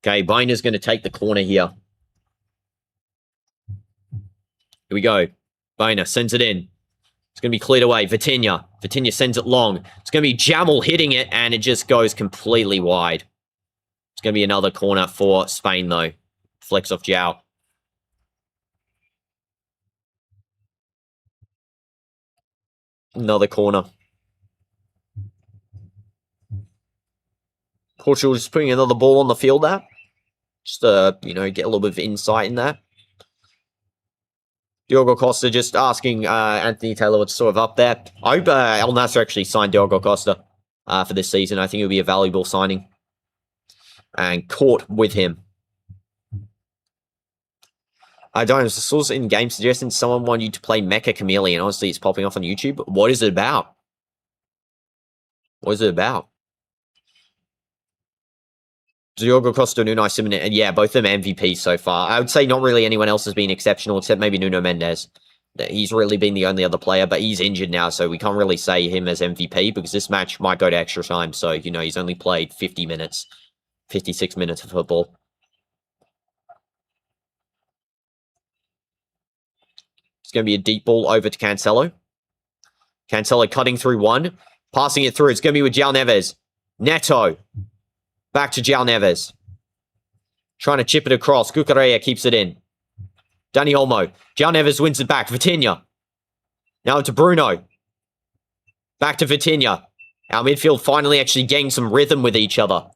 Okay, Bein is going to take the corner here. Here we go. Bein sends it in. It's going to be cleared away. Vitinha. Vitinha sends it long. It's going to be Jamal hitting it, and it just goes completely wide. It's going to be another corner for Spain, though. Flex off João. Another corner. Portugal just putting another ball on the field there. Just to, get a little bit of insight in that. Diogo Costa just asking Anthony Taylor what's sort of up there. I hope El Nasser actually signed Diogo Costa for this season. I think it would be a valuable signing. And caught with him. I don't know. The source in game suggesting someone wanted you to play Mecha Chameleon. Honestly, it's popping off on YouTube. What is it about? What is it about? Diogo Costa, Nuno Simon, and yeah, both of them MVP so far. I would say not really anyone else has been exceptional, except maybe Nuno Mendes. He's really been the only other player, but he's injured now, so we can't really say him as MVP, because this match might go to extra time, so, he's only played 50 minutes, 56 minutes of football. It's going to be a deep ball over to Cancelo. Cancelo cutting through one, passing it through. It's going to be with João Neves. Neto. Back to João Neves. Trying to chip it across. Cucurella keeps it in. Dani Olmo. João Neves wins it back. Vitinha. Now to Bruno. Back to Vitinha. Our midfield finally actually getting some rhythm with each other.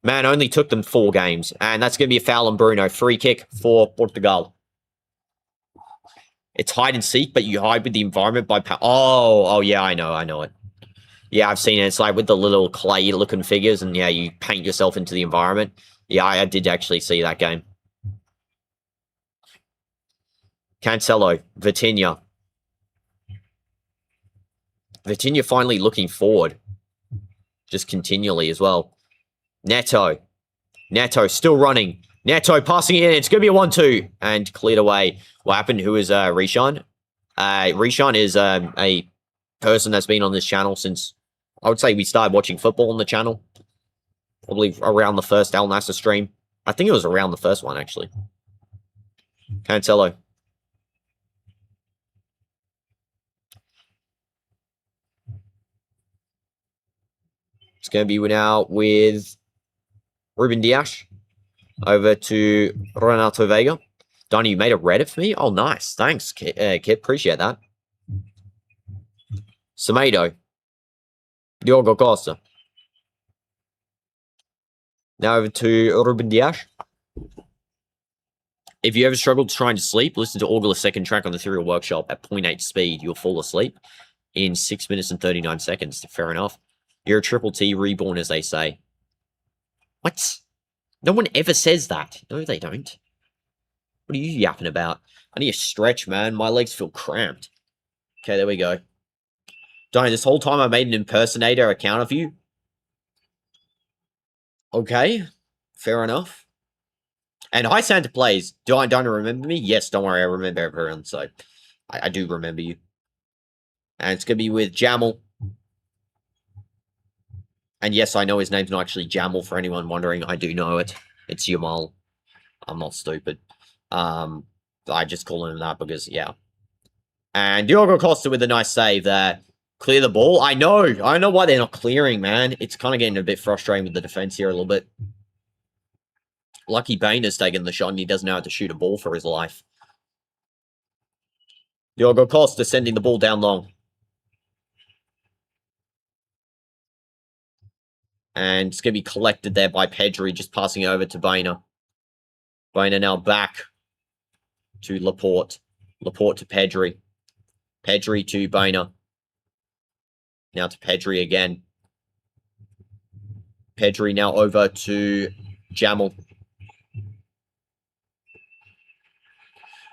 Man, only took them 4 games. And that's going to be a foul on Bruno. Free kick for Portugal. It's hide and seek, but you hide with the environment by... Oh, yeah, I know it. Yeah, I've seen it. It's like with the little clay-looking figures, and yeah, you paint yourself into the environment. Yeah, I did actually see that game. Cancelo, Vitinha. Vitinha finally looking forward. Just continually as well. Neto. Neto still running. Neto passing it in. It's going to be a 1-2. And cleared away. What happened? Who is Rishan? Rishan is a person that's been on this channel since, I would say, we started watching football on the channel. Probably around the first Al Nassr stream. I think it was around the first one, actually. Cancelo. It's going to be now with Ruben Dias. Over to Renato Vega. Donnie, you made a Reddit for me? Oh, nice. Thanks, Kit. Appreciate that. Semedo. Diogo Costa. Now over to Ruben Dias. If you ever struggled trying to sleep, listen to Augur's second track on the Ethereal Workshop at 0.8 speed. You'll fall asleep in 6 minutes and 39 seconds. Fair enough. You're a triple T reborn, as they say. What? No one ever says that. No, they don't. What are you yapping about? I need a stretch, man. My legs feel cramped. Okay, there we go. Donnie, this whole time I made an impersonator account of you. Okay, fair enough. And Hi Santa Plays. Don't remember me? Yes, don't worry, I remember everyone, so I do remember you. And it's going to be with Jamal. And yes, I know his name's not actually Jamal, for anyone wondering. I do know it. It's Jamal. I'm not stupid. I just call him that because, yeah. And Diogo Costa with a nice save there. Clear the ball. I know why they're not clearing, man. It's kind of getting a bit frustrating with the defense here a little bit. Lucky Bein has taken the shot and he doesn't know how to shoot a ball for his life. Diogo Costa sending the ball down long. And it's going to be collected there by Pedri, just passing it over to Beina. Beina now back to Laporte. Laporte to Pedri. Pedri to Beina. Now to Pedri again. Pedri now over to Jamal.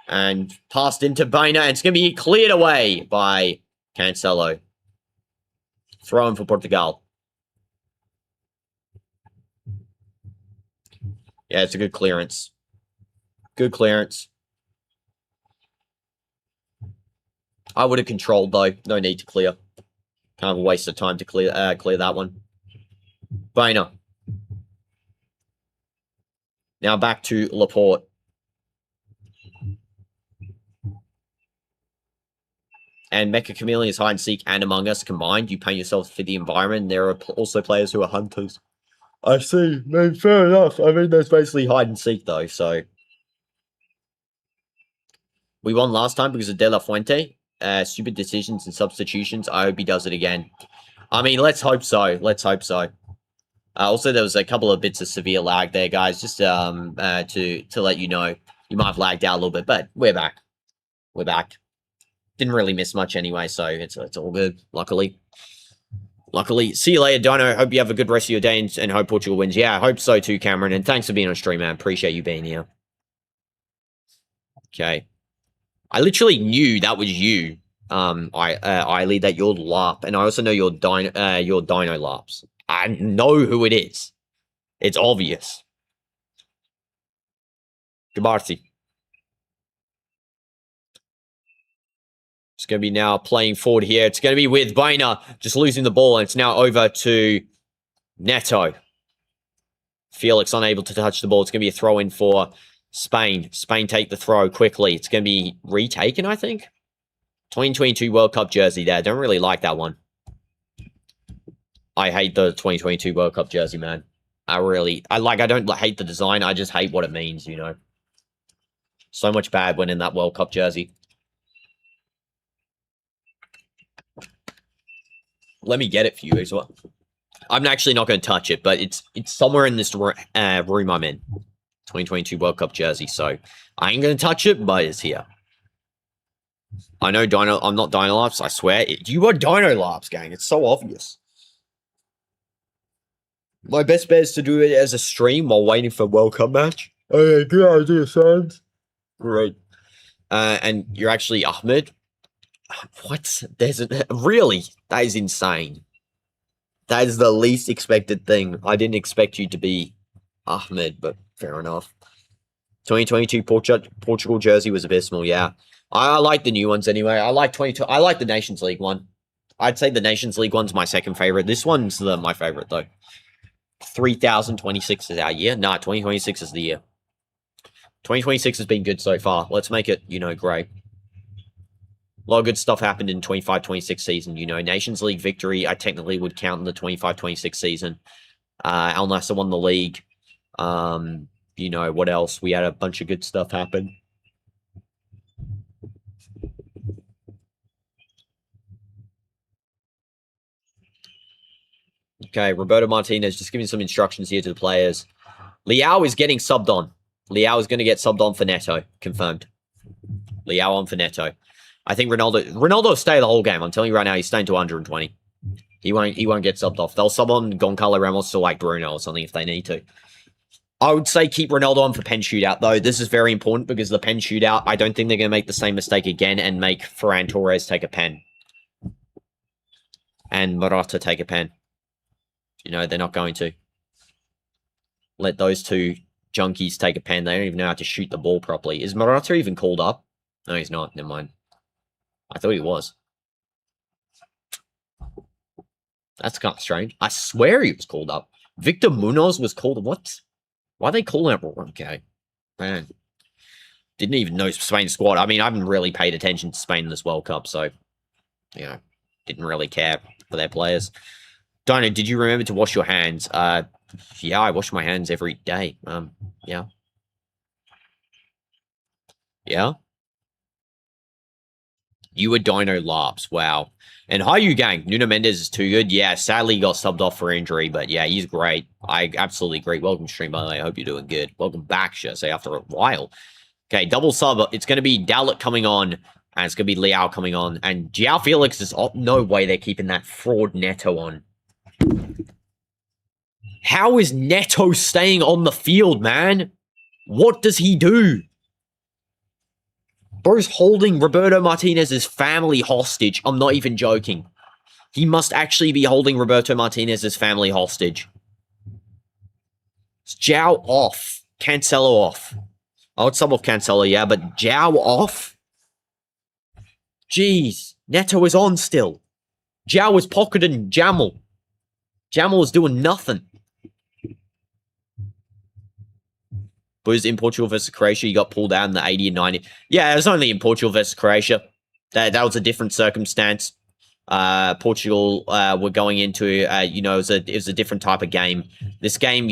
And passed into Beina, and it's going to be cleared away by Cancelo. Throw in for Portugal. Yeah, it's a good clearance. Good clearance. I would have controlled, though. No need to clear. Kind of a waste of time to clear that one. Beina. Now back to Laporte. And Mecha Chameleon's hide and seek and Among Us combined. You paint yourself for the environment. There are also players who are hunters. I see. Man, fair enough. I mean, there's basically hide and seek, though, so. We won last time because of De La Fuente. Stupid decisions and substitutions. I hope he does it again. I mean, let's hope so. Let's hope so. Also, there was a couple of bits of severe lag there, guys. Just to let you know. You might have lagged out a little bit, but we're back. We're back. Didn't really miss much anyway, so it's all good, luckily. Luckily. See you later, Dino. Hope you have a good rest of your day and hope Portugal wins. Yeah, I hope so too, Cameron. And thanks for being on stream, man. Appreciate you being here. Okay. I literally knew that was you, Eiley, that you're LARP. And I also know you're Dino LARPs. I know who it is. It's obvious. Gabarty. It's going to be now playing forward here. It's going to be with Beina just losing the ball. And it's now over to Neto. Felix unable to touch the ball. It's going to be a throw in for Spain. Spain take the throw quickly. It's going to be retaken, I think. 2022 World Cup jersey there. Don't really like that one. I hate the 2022 World Cup jersey, man. I don't hate the design. I just hate what it means, you know. So much bad when in that World Cup jersey. Let me get it for you as well. I'm actually not going to touch it, but it's somewhere in this room I'm in. 2022 World Cup jersey, so I ain't going to touch it, but it's here. I know I'm not Dino Larps, I swear. You are Dino Larps, gang. It's so obvious. My best bet is to do it as a stream while waiting for World Cup match. Oh yeah, good idea, sons. Great. And you're actually Ahmed. What? Really? That is insane. That is the least expected thing. I didn't expect you to be Ahmed, but fair enough. 2022 Portugal jersey was abysmal, yeah. I like the new ones anyway. I like the Nations League one. I'd say the Nations League one's my second favorite. This one's my favorite, though. 3026 is our year. Nah, 2026 is the year. 2026 has been good so far. Let's make it, great. A lot of good stuff happened in 25-26 season. Nations League victory, I technically would count in the 25-26 season. Al Nassr won the league. What else? We had a bunch of good stuff happen. Okay, Roberto Martinez just giving some instructions here to the players. Leao is getting subbed on. Leao is going to get subbed on for Neto. Confirmed. Leao on for Neto. I think Ronaldo will stay the whole game. I'm telling you right now, he's staying to 120. He won't get subbed off. They'll sub on Goncalo Ramos to like Bruno or something if they need to. I would say keep Ronaldo on for pen shootout, though. This is very important because the pen shootout, I don't think they're going to make the same mistake again and make Ferran Torres take a pen. And Morata take a pen. They're not going to. Let those two junkies take a pen. They don't even know how to shoot the ball properly. Is Morata even called up? No, he's not. Never mind. I thought he was. That's kind of strange. I swear he was called up. Victor Munoz was called... What? Why are they calling him? Okay. Man. Didn't even know Spain's squad. I mean, I haven't really paid attention to Spain in this World Cup, so, you know, didn't really care for their players. Dino, did you remember to wash your hands? Yeah, I wash my hands every day. Yeah. Yeah? You were Dino Larps. Wow. And hi, you gang. Nuno Mendes is too good. Yeah, sadly, he got subbed off for injury, but yeah, he's great. I absolutely agree. Welcome to stream, by the way. I hope you're doing good. Welcome back, should I say, after a while. Okay, double sub. It's going to be Dallet coming on, and it's going to be Liao coming on. And João Felix is... Oh, no way they're keeping that fraud Neto on. How is Neto staying on the field, man? What does he do? Bro's holding Roberto Martinez's family hostage. I'm not even joking. He must actually be holding Roberto Martinez's family hostage. It's João off. Cancelo off. I would sub off Cancelo, yeah, but João off? Jeez. Neto is on still. João was pocketing Jamal. Jamal was doing nothing. But in Portugal versus Croatia, you got pulled out in the 80 and 90. Yeah, it was only in Portugal versus Croatia. That was a different circumstance. Portugal were going into, it was a different type of game. This game,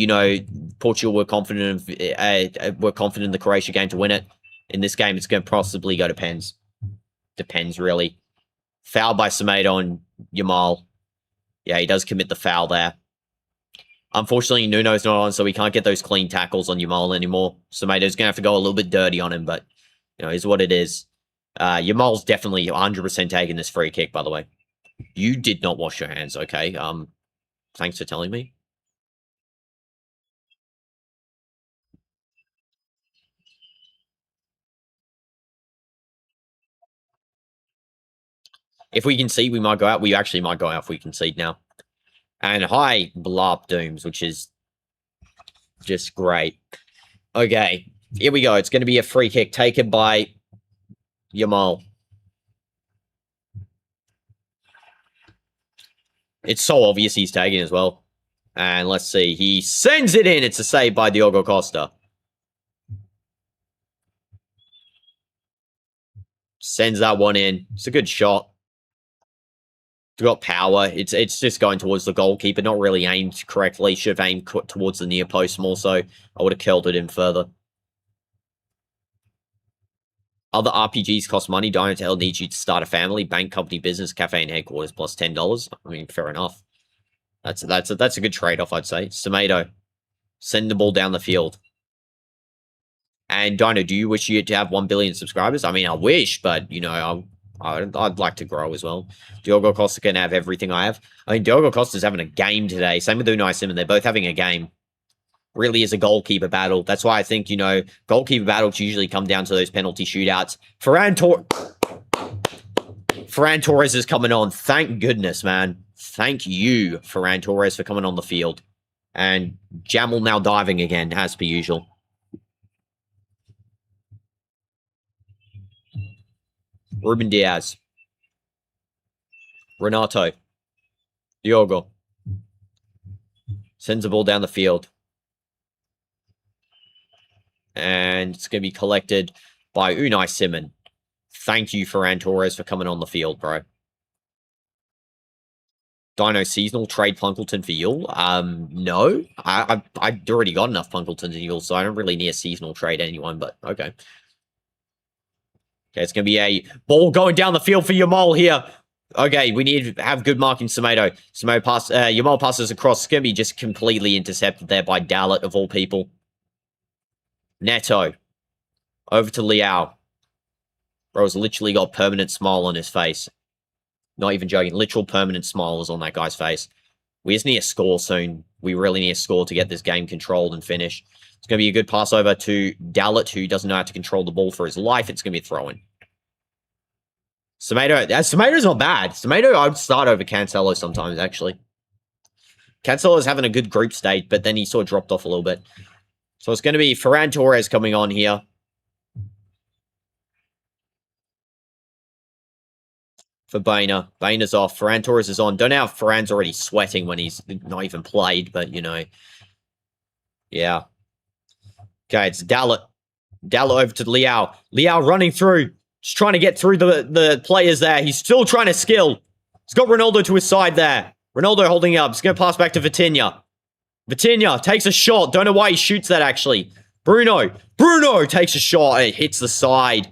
Portugal were confident in the Croatia game to win it. In this game, it's going to possibly go to pens. Depends, really. Foul by Semedo on Yamal. Yeah, he does commit the foul there. Unfortunately, Nuno's not on, so we can't get those clean tackles on Yamal anymore. Semedo's going to have to go a little bit dirty on him, but, is what it is. Yamal's definitely 100% taking this free kick, by the way. You did not wash your hands, okay? Thanks for telling me. If we concede, we might go out. We actually might go out if we concede now. And hi, DinoDoomz, which is just great. Okay, here we go. It's going to be a free kick taken by Yamal. It's so obvious he's taking as well. And let's see. He sends it in. It's a save by Diogo Costa. Sends that one in. It's a good shot. It's got power. It's just going towards the goalkeeper. Not really aimed correctly. Should have aimed towards the near post more so. I would have curled it in further. Other RPGs cost money. Dinotel needs you to start a family, bank, company, business, cafe, and headquarters plus $10. I mean, fair enough. That's a good trade-off, I'd say. Semedo, send the ball down the field. And Dino, do you wish you to have 1 billion subscribers? I mean, I wish, but I'd like to grow as well. Diogo Costa can have everything I have. I mean, Diogo Costa's having a game today. Same with Unai Simon. They're both having a game. Really is a goalkeeper battle. That's why I think, goalkeeper battles usually come down to those penalty shootouts. Ferran Torres is coming on. Thank goodness, man. Thank you, Ferran Torres, for coming on the field. And Jamal now diving again, as per usual. Ruben Diaz. Renato. Diogo. Sends the ball down the field. And it's going to be collected by Unai Simon. Thank you, Ferran Torres, for coming on the field, bro. Dino seasonal trade Punkleton for Yule? No. I've already got enough Punkletons in Yule, so I don't really need a seasonal trade anyone, but okay. Okay, it's going to be a ball going down the field for Yamal here. Okay, we need to have good marking Semedo. Yamal passes across. It's going to be just completely intercepted there by Dallet, of all people. Neto. Over to Liao. Bro's literally got a permanent smile on his face. Not even joking. Literal permanent smile is on that guy's face. We just need a score soon. We really need a score to get this game controlled and finished. It's going to be a good pass over to Dallet, who doesn't know how to control the ball for his life. It's going to be a throw-in. Semedo's not bad. Semedo, I would start over Cancelo sometimes, actually. Cancelo's having a good group stage, but then he sort of dropped off a little bit. So it's going to be Ferran Torres coming on here. For Beina. Beina's off. Ferran Torres is on. Don't know how Ferran's already sweating when he's not even played, but, Yeah. Okay, it's Dallet. Dalot over to Liao. Liao running through. Just trying to get through the players there. He's still trying to skill. He's got Ronaldo to his side there. Ronaldo holding up. He's going to pass back to Vitinha. Vitinha takes a shot. Don't know why he shoots that, actually. Bruno takes a shot. It hits the side.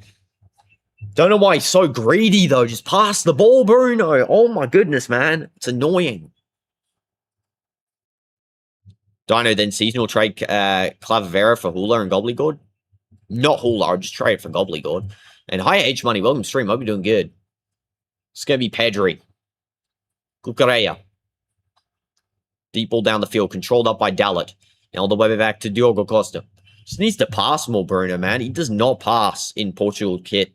Don't know why he's so greedy, though. Just pass the ball, Bruno. Oh, my goodness, man. It's annoying. Dino then seasonal trade Clavera for Hula and Gobbledygook. Not Hula. I'll just trade for Gobbledygook. And hi, H Money. Welcome to stream. Hope you're doing good. It's going to be Pedri. Cucurella. Deep ball down the field. Controlled up by Dalot. Now all the way back to Diogo Costa. Just needs to pass more, Bruno, man. He does not pass in Portugal kit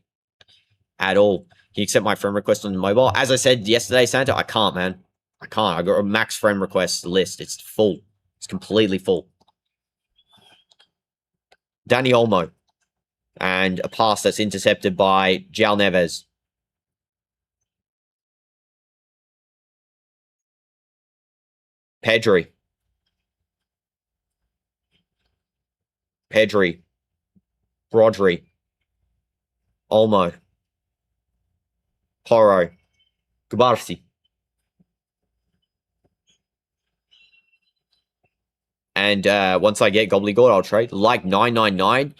at all. Can you accept my friend request on the mobile? As I said yesterday, Santa, I can't, man. I can't. I got a max friend request list. It's full. It's completely full. Dani Olmo. And a pass that's intercepted by João Neves. Pedri. Rodri. Olmo. Porro. Gubarsi. And once I get Gobbledygook, I'll trade. Like 999.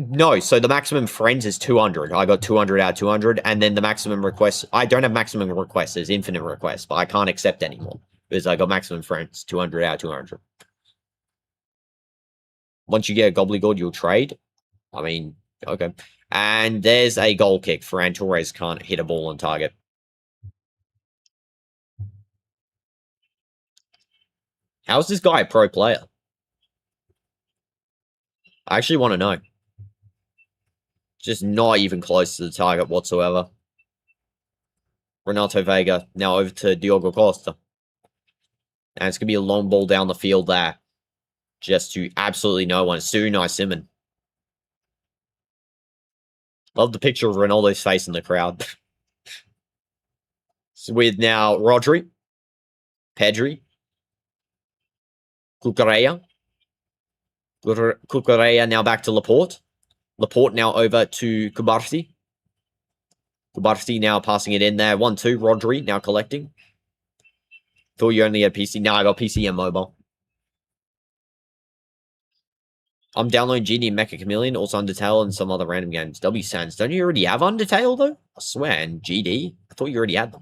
No, so the maximum friends is 200. I got 200 out of 200. And then the maximum requests. I don't have maximum requests. There's infinite requests. But I can't accept anymore. Because I got maximum friends. 200 out of 200. Once you get a Gobbledygook, you'll trade. I mean, okay. And there's a goal kick. Ferran Torres can't hit a ball on target. How is this guy a pro player? I actually want to know. Just not even close to the target whatsoever. Renato Vega now over to Diogo Costa. And it's going to be a long ball down the field there. Just to absolutely no one. It's Unai Simon. Love the picture of Ronaldo's face in the crowd. So with now Rodri. Pedri. Cucurella. Cucurella now back to Laporte. Laporte now over to Cubarsi. Cubarsi now passing it in there. 1-2. Rodri now collecting. Thought you only had PC. No, I got PC and mobile. I'm downloading GD and Mecha Chameleon, also Undertale and some other random games. W Sands. Don't you already have Undertale, though? I swear, and GD? I thought you already had them.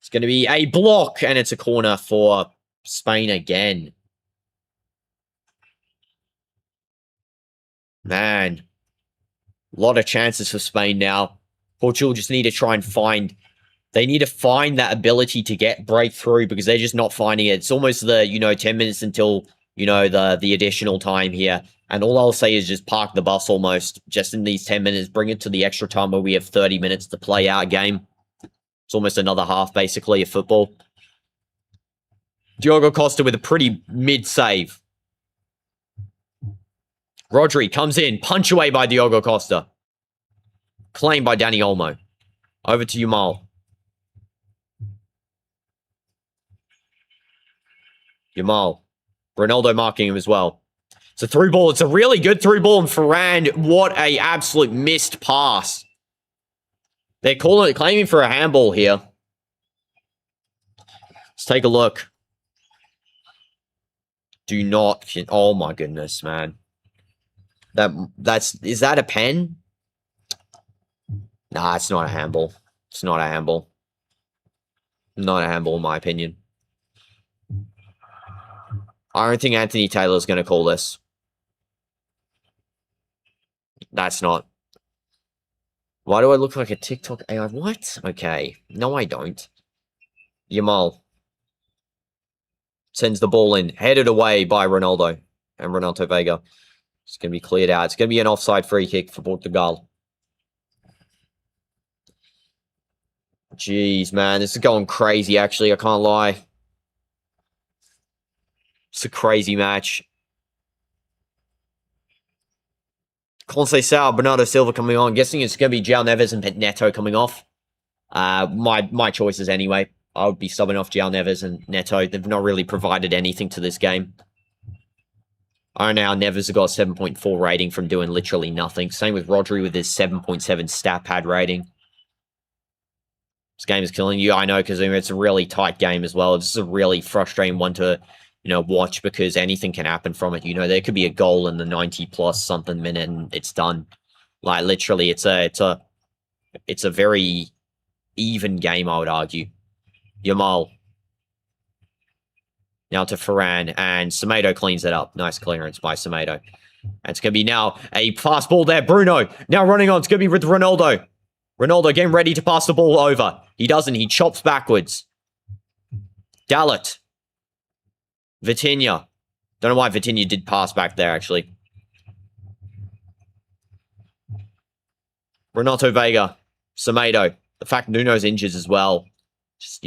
It's going to be a block, and it's a corner for Spain again. Man. A lot of chances for Spain now. Portugal just need to try and find... They need to find that ability to break through because they're just not finding it. It's almost the, 10 minutes until... the additional time here. And all I'll say is just park the bus almost. Just in these 10 minutes, bring it to the extra time where we have 30 minutes to play our game. It's almost another half, basically, of football. Diogo Costa with a pretty mid-save. Rodri comes in. Punch away by Diogo Costa. Claimed by Dani Olmo. Over to Yamal. Yamal. Ronaldo marking him as well. It's a through ball. It's a really good through ball. And Ferran, what a absolute missed pass. They're claiming for a handball here. Let's take a look. Do not... Oh my goodness, man. Is that a pen? Nah, it's not a handball. It's not a handball. Not a handball in my opinion. I don't think Anthony Taylor's going to call this. That's not. Why do I look like a TikTok AI? What? Okay. No, I don't. Yamal. Sends the ball in. Headed away by Ronaldo. And Renato Vega. It's going to be cleared out. It's going to be an offside free kick for Portugal. Jeez, man. This is going crazy, actually. I can't lie. It's a crazy match. Conceição, Bernardo Silva coming on. Guessing it's going to be João Neves and Neto coming off. My choices anyway. I would be subbing off João Neves and Neto. They've not really provided anything to this game. I don't know how Neves got a 7.4 rating from doing literally nothing. Same with Rodri with his 7.7 stat pad rating. This game is killing you. I know, because it's a really tight game as well. This is a really frustrating one to, watch, because anything can happen from it. There could be a goal in the 90 plus something minute and it's done. Like, literally, it's a very even game, I would argue. Yamal. Now to Ferran, and Semedo cleans it up. Nice clearance by Semedo. And it's going to be now a pass ball there. Bruno now running on. It's going to be with Ronaldo. Ronaldo getting ready to pass the ball over. He doesn't. He chops backwards. Dalot. Vitinha. Don't know why Vitinha did pass back there, actually. Renato Vega. Semedo. The fact Nuno's injured as well. Just,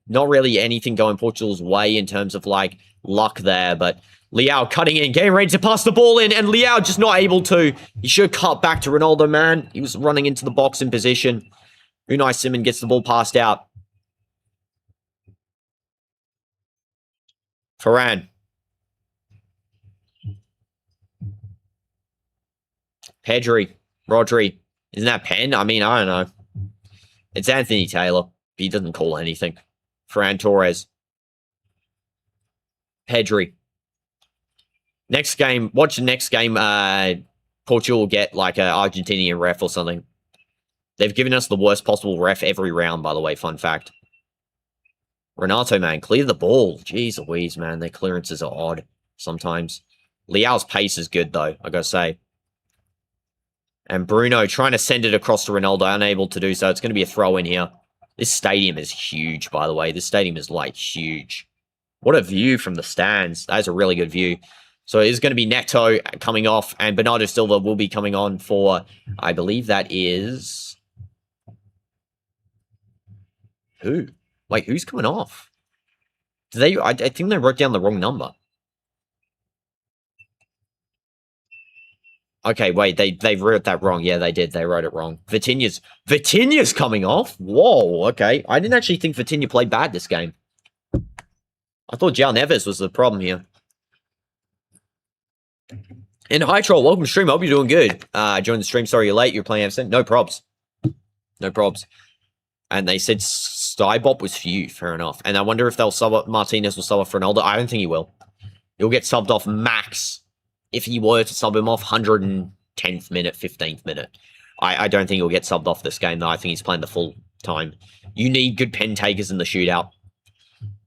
not really anything going Portugal's way in terms of, luck there. But Leao cutting in, getting ready to pass the ball in, and Leao just not able to. He should cut back to Ronaldo, man. He was running into the box in position. Unai Simon gets the ball passed out. Ferran. Pedri. Rodri. Isn't that Pen? I mean, I don't know. It's Anthony Taylor. He doesn't call anything. Ferran Torres. Pedri. Next game, watch the next game. Portugal will get like an Argentinian ref or something. They've given us the worst possible ref every round, by the way. Fun fact. Renato, man, clear the ball. Jeez Louise, man. Their clearances are odd sometimes. Leao's pace is good, though, I gotta say. And Bruno trying to send it across to Ronaldo, unable to do so. It's going to be a throw in here. This stadium is huge, by the way. This stadium is, huge. What a view from the stands. That is a really good view. So it is going to be Neto coming off, and Bernardo Silva will be coming on for, I believe that is... Who? Wait, who's coming off? I think they wrote down the wrong number. Okay, wait, they wrote that wrong. Yeah, they did. They wrote it wrong. Vitinha's coming off? Whoa, okay. I didn't actually think Vitinha played bad this game. I thought João Neves was the problem here. And hi, Troll. Welcome to stream. I hope you're doing good. Join the stream. Sorry you're late. You're playing Everton. No probs. No probs. And they said Stybop was for you. Fair enough. And I wonder if they'll sub up Martinez will sub off Ronaldo. I don't think he will. He'll get subbed off max. If he were to sub him off, 110th minute, 15th minute. I don't think he'll get subbed off this game, though. I think he's playing the full time. You need good pen takers in the shootout.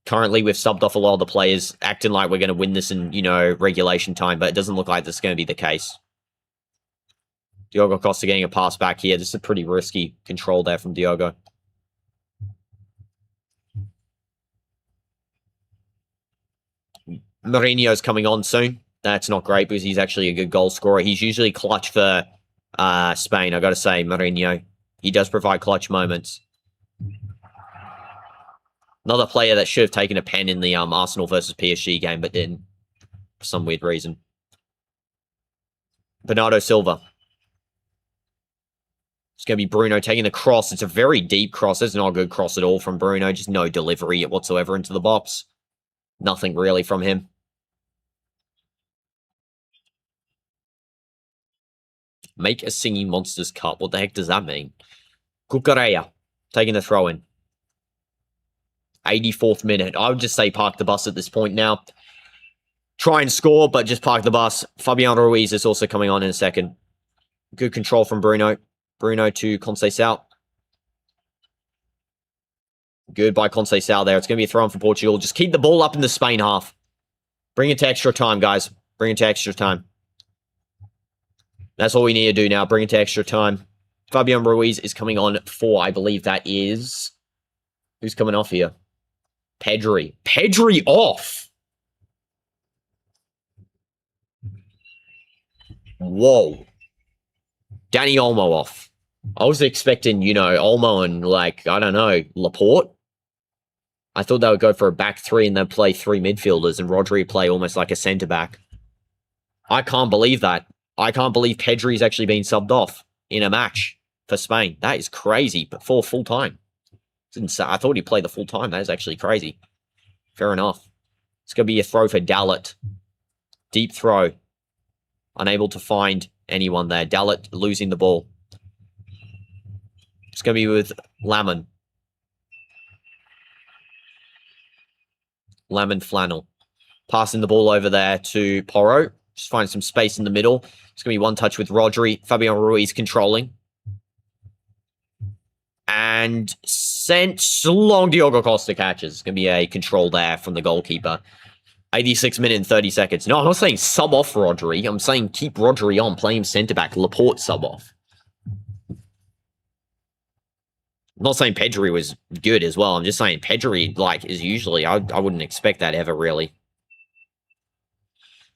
Currently, we've subbed off a lot of the players, acting like we're going to win this in, regulation time, but it doesn't look like this is going to be the case. Diogo Costa getting a pass back here. This is a pretty risky control there from Diogo. Mourinho's coming on soon. That's not great because he's actually a good goal scorer. He's usually clutch for Spain. I got to say, Mourinho. He does provide clutch moments. Another player that should have taken a pen in the Arsenal versus PSG game, but didn't. For some weird reason. Bernardo Silva. It's going to be Bruno taking the cross. It's a very deep cross. It's not a good cross at all from Bruno. Just no delivery whatsoever into the box. Nothing really from him. Make a Singing Monsters cut. What the heck does that mean? Cucurella taking the throw in. 84th minute. I would just say park the bus at this point now. Try and score, but just park the bus. Fabian Ruiz is also coming on in a second. Good control from Bruno. Bruno to Conceição. Good by Conceição there. It's going to be a throw in for Portugal. Just keep the ball up in the Spain half. Bring it to extra time, guys. Bring it to extra time. That's all we need to do now. Bring it to extra time. Fabian Ruiz is coming on for, I believe that is... Who's coming off here? Pedri. Pedri off! Whoa. Danny Olmo off. I was expecting, Olmo and, I don't know, Laporte. I thought they would go for a back three and they'd play three midfielders and Rodri play almost like a centre-back. I can't believe that. I can't believe Pedri's actually been subbed off in a match for Spain. That is crazy, but for full time. I thought he'd play the full time. That is actually crazy. Fair enough. It's going to be a throw for Dalot. Deep throw. Unable to find anyone there. Dallet losing the ball. It's going to be with Lamon. Lamon Flannel. Passing the ball over there to Porro. Just find some space in the middle. It's going to be one touch with Rodri. Fabian Ruiz controlling. And sent long. Diogo Costa catches. It's going to be a control there from the goalkeeper. 86 minutes and 30 seconds. No, I'm not saying sub off Rodri. I'm saying keep Rodri on. Play him centre-back. Laporte sub off. I'm not saying Pedri was good as well. I'm just saying Pedri, like, is usually... I wouldn't expect that ever, really.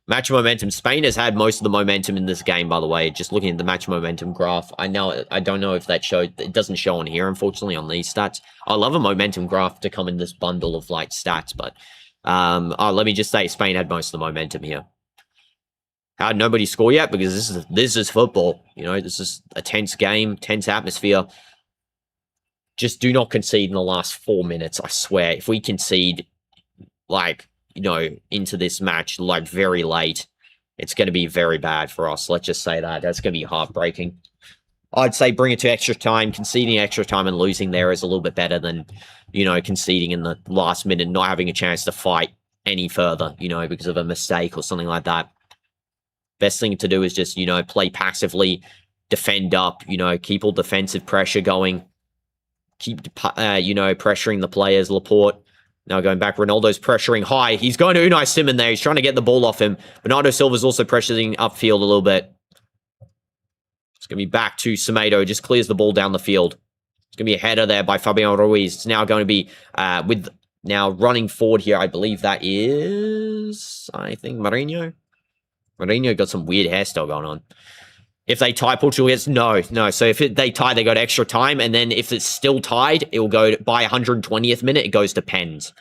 Match momentum. Spain has had most of the momentum in this game, by the way. Just looking at the match momentum graph. I don't know if that showed... It doesn't show on here, unfortunately, on these stats. I love a momentum graph to come in this bundle of, like, stats, but... let me just say Spain had most of the momentum here. How did nobody score yet? Because this is football. You know, this is a tense game, tense atmosphere. Just do not concede in the last 4 minutes, I swear. If we concede, like, you know, into this match, like, very late, it's going to be very bad for us. Let's just say that. That's going to be heartbreaking. I'd say bring it to extra time. Conceding extra time and losing there is a little bit better than, you know, conceding in the last minute, not having a chance to fight any further, you know, because of a mistake or something like that. Best thing to do is just, you know, play passively, defend up, you know, keep all defensive pressure going. Keep, you know, pressuring the players. Laporte now going back. Ronaldo's pressuring high. He's going to Unai Simon there. He's trying to get the ball off him. Bernardo Silva's also pressuring upfield a little bit. It's going to be back to Semedo. Just clears the ball down the field. It's going to be a header there by Fabian Ruiz. It's now going to be with now running forward here. I believe that is, I think, Mourinho. Mourinho got some weird hairstyle going on. If they tie, Portugal gets no. So if they tie, they go to extra time. And then if it's still tied, it will go to, by 120th minute, it goes to pens.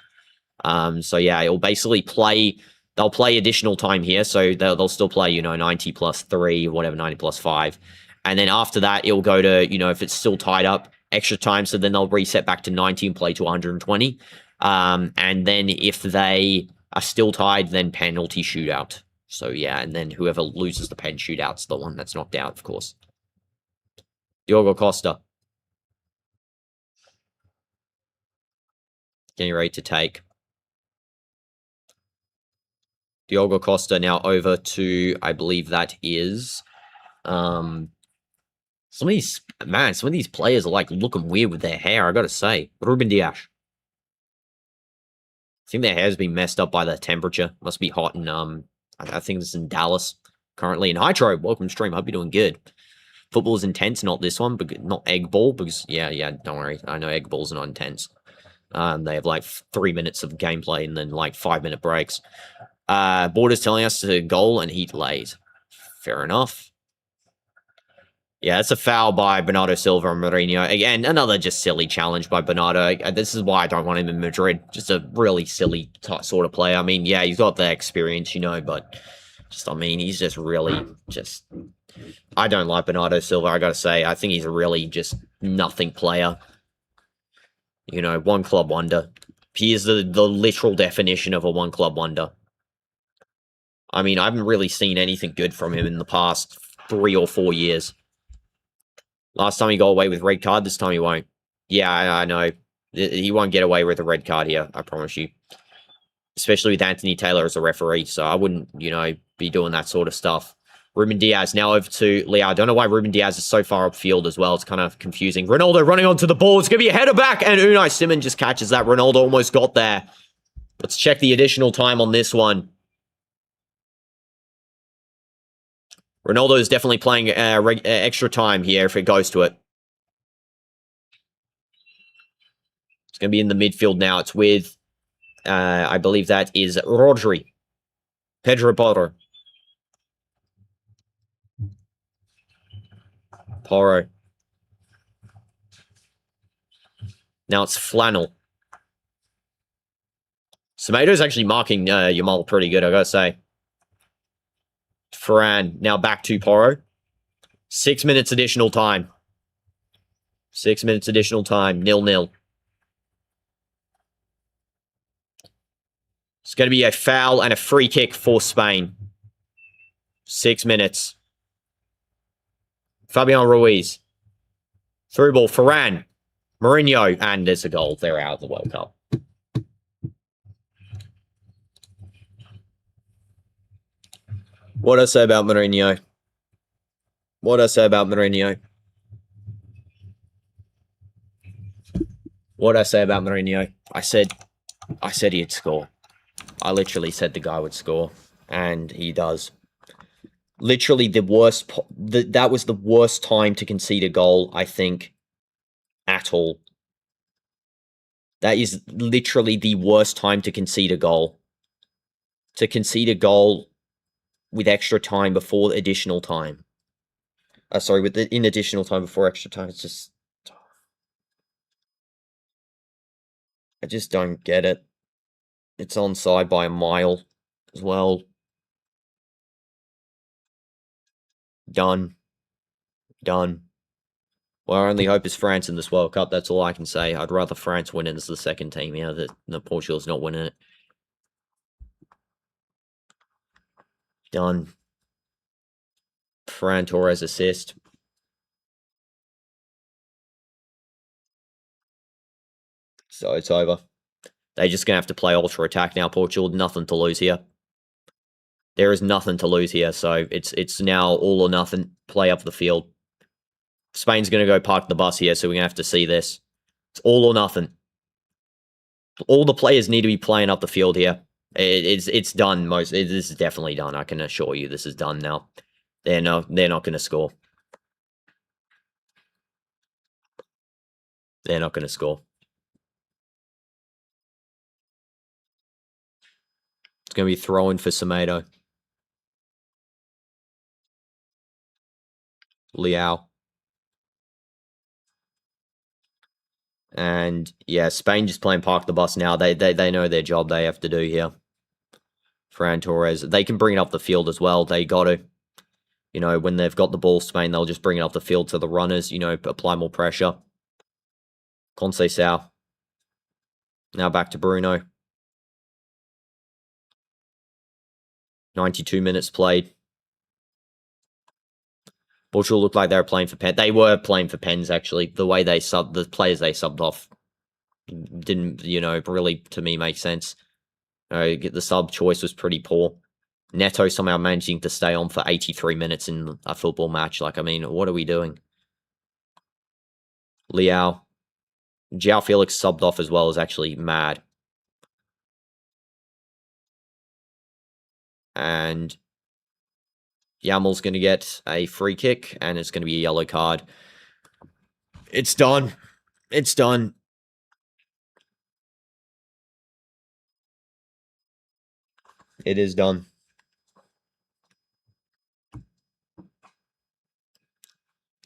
So yeah, it'll basically play... They'll play additional time here. So they'll still play, you know, 90 plus 3, whatever, 90 plus 5. And then after that, it'll go to, you know, if it's still tied up, extra time. So then they'll reset back to 90 and play to 120. And then if they are still tied, then penalty shootout. So yeah, and then whoever loses the pen shootout's the one that's knocked out, of course. Diogo Costa. Getting ready to take. Diogo Costa now over to, I believe that is... some of these players are like looking weird with their hair, I gotta say. Ruben Dias. I think their hair's been messed up by the temperature. Must be hot in, I think this is in Dallas. Currently in Hydro. Welcome to stream. Hope you're doing good. Football is intense, not this one, but not egg ball, because, yeah, don't worry. I know egg balls are not intense. They have like 3 minutes of gameplay and then like 5-minute breaks. Borders telling us to goal and heat lays. Fair enough. Yeah, it's a foul by Bernardo Silva and Mourinho. Again, another just silly challenge by Bernardo. This is why I don't want him in Madrid. Just a really silly sort of player. I mean, yeah, he's got the experience, you know, but just, I mean, he's just really just... I don't like Bernardo Silva, I gotta say. I think he's a really just nothing player. You know, one club wonder. He is the literal definition of a one club wonder. I mean, I haven't really seen anything good from him in the past 3 or 4 years. Last time he got away with red card, this time he won't. Yeah, I know. He won't get away with a red card here, I promise you. Especially with Anthony Taylor as a referee, so I wouldn't, you know, be doing that sort of stuff. Ruben Dias now over to Leo. I don't know why Ruben Dias is so far upfield as well. It's kind of confusing. Ronaldo running onto the ball. It's going to be a header back, and Unai Simon just catches that. Ronaldo almost got there. Let's check the additional time on this one. Ronaldo is definitely playing extra time here if it goes to it. It's going to be in the midfield now. It's with, I believe that is Rodri. Pedro Porro. Porro. Now it's Flannel. Semedo's actually marking Yamal pretty good, I gotta say. Ferran, now back to Porro. 6 minutes additional time. 6 minutes additional time. 0-0. It's going to be a foul and a free kick for Spain. 6 minutes. Fabian Ruiz. Through ball. Ferran. Mourinho. And there's a goal. They're out of the World Cup. What I say about Mourinho? What I say about Mourinho? What I say about Mourinho? I said he'd score. I literally said the guy would score, and he does. Literally the worst. That was the worst time to concede a goal, I think, at all. That is literally the worst time to concede a goal. To concede a goal with extra time before additional time. Sorry, in additional time before extra time. It's just... I just don't get it. It's onside by a mile as well. Done. Done. Well, our only hope is France in this World Cup. That's all I can say. I'd rather France win it as the second team, that Portugal's not winning it. Done. Ferran Torres assist. So it's over. They're just going to have to play ultra attack now, Portugal. Nothing to lose here. There is nothing to lose here, so it's now all or nothing. Play up the field. Spain's going to go park the bus here, so we're going to have to see this. It's all or nothing. All the players need to be playing up the field here. It's done. This is definitely done. I can assure you this is done now. They're not going to score. They're not going to score. It's going to be thrown for Semedo. Leao. And yeah, Spain just playing park the bus now. They know their job they have to do here. Ferran Torres. They can bring it up the field as well. They got to. When they've got the ball, Spain, they'll just bring it up the field to the runners, apply more pressure. Conceição. Now back to Bruno. 92 minutes played. Portugal looked like they were playing for pens. They were playing for pens, actually. The way the players they subbed off didn't, really, to me, make sense. The sub choice was pretty poor. Neto somehow managing to stay on for 83 minutes in a football match. What are we doing? Leao. João Felix subbed off as well is actually mad. And Yamal's going to get a free kick, and it's going to be a yellow card. It's done. It's done. It is done.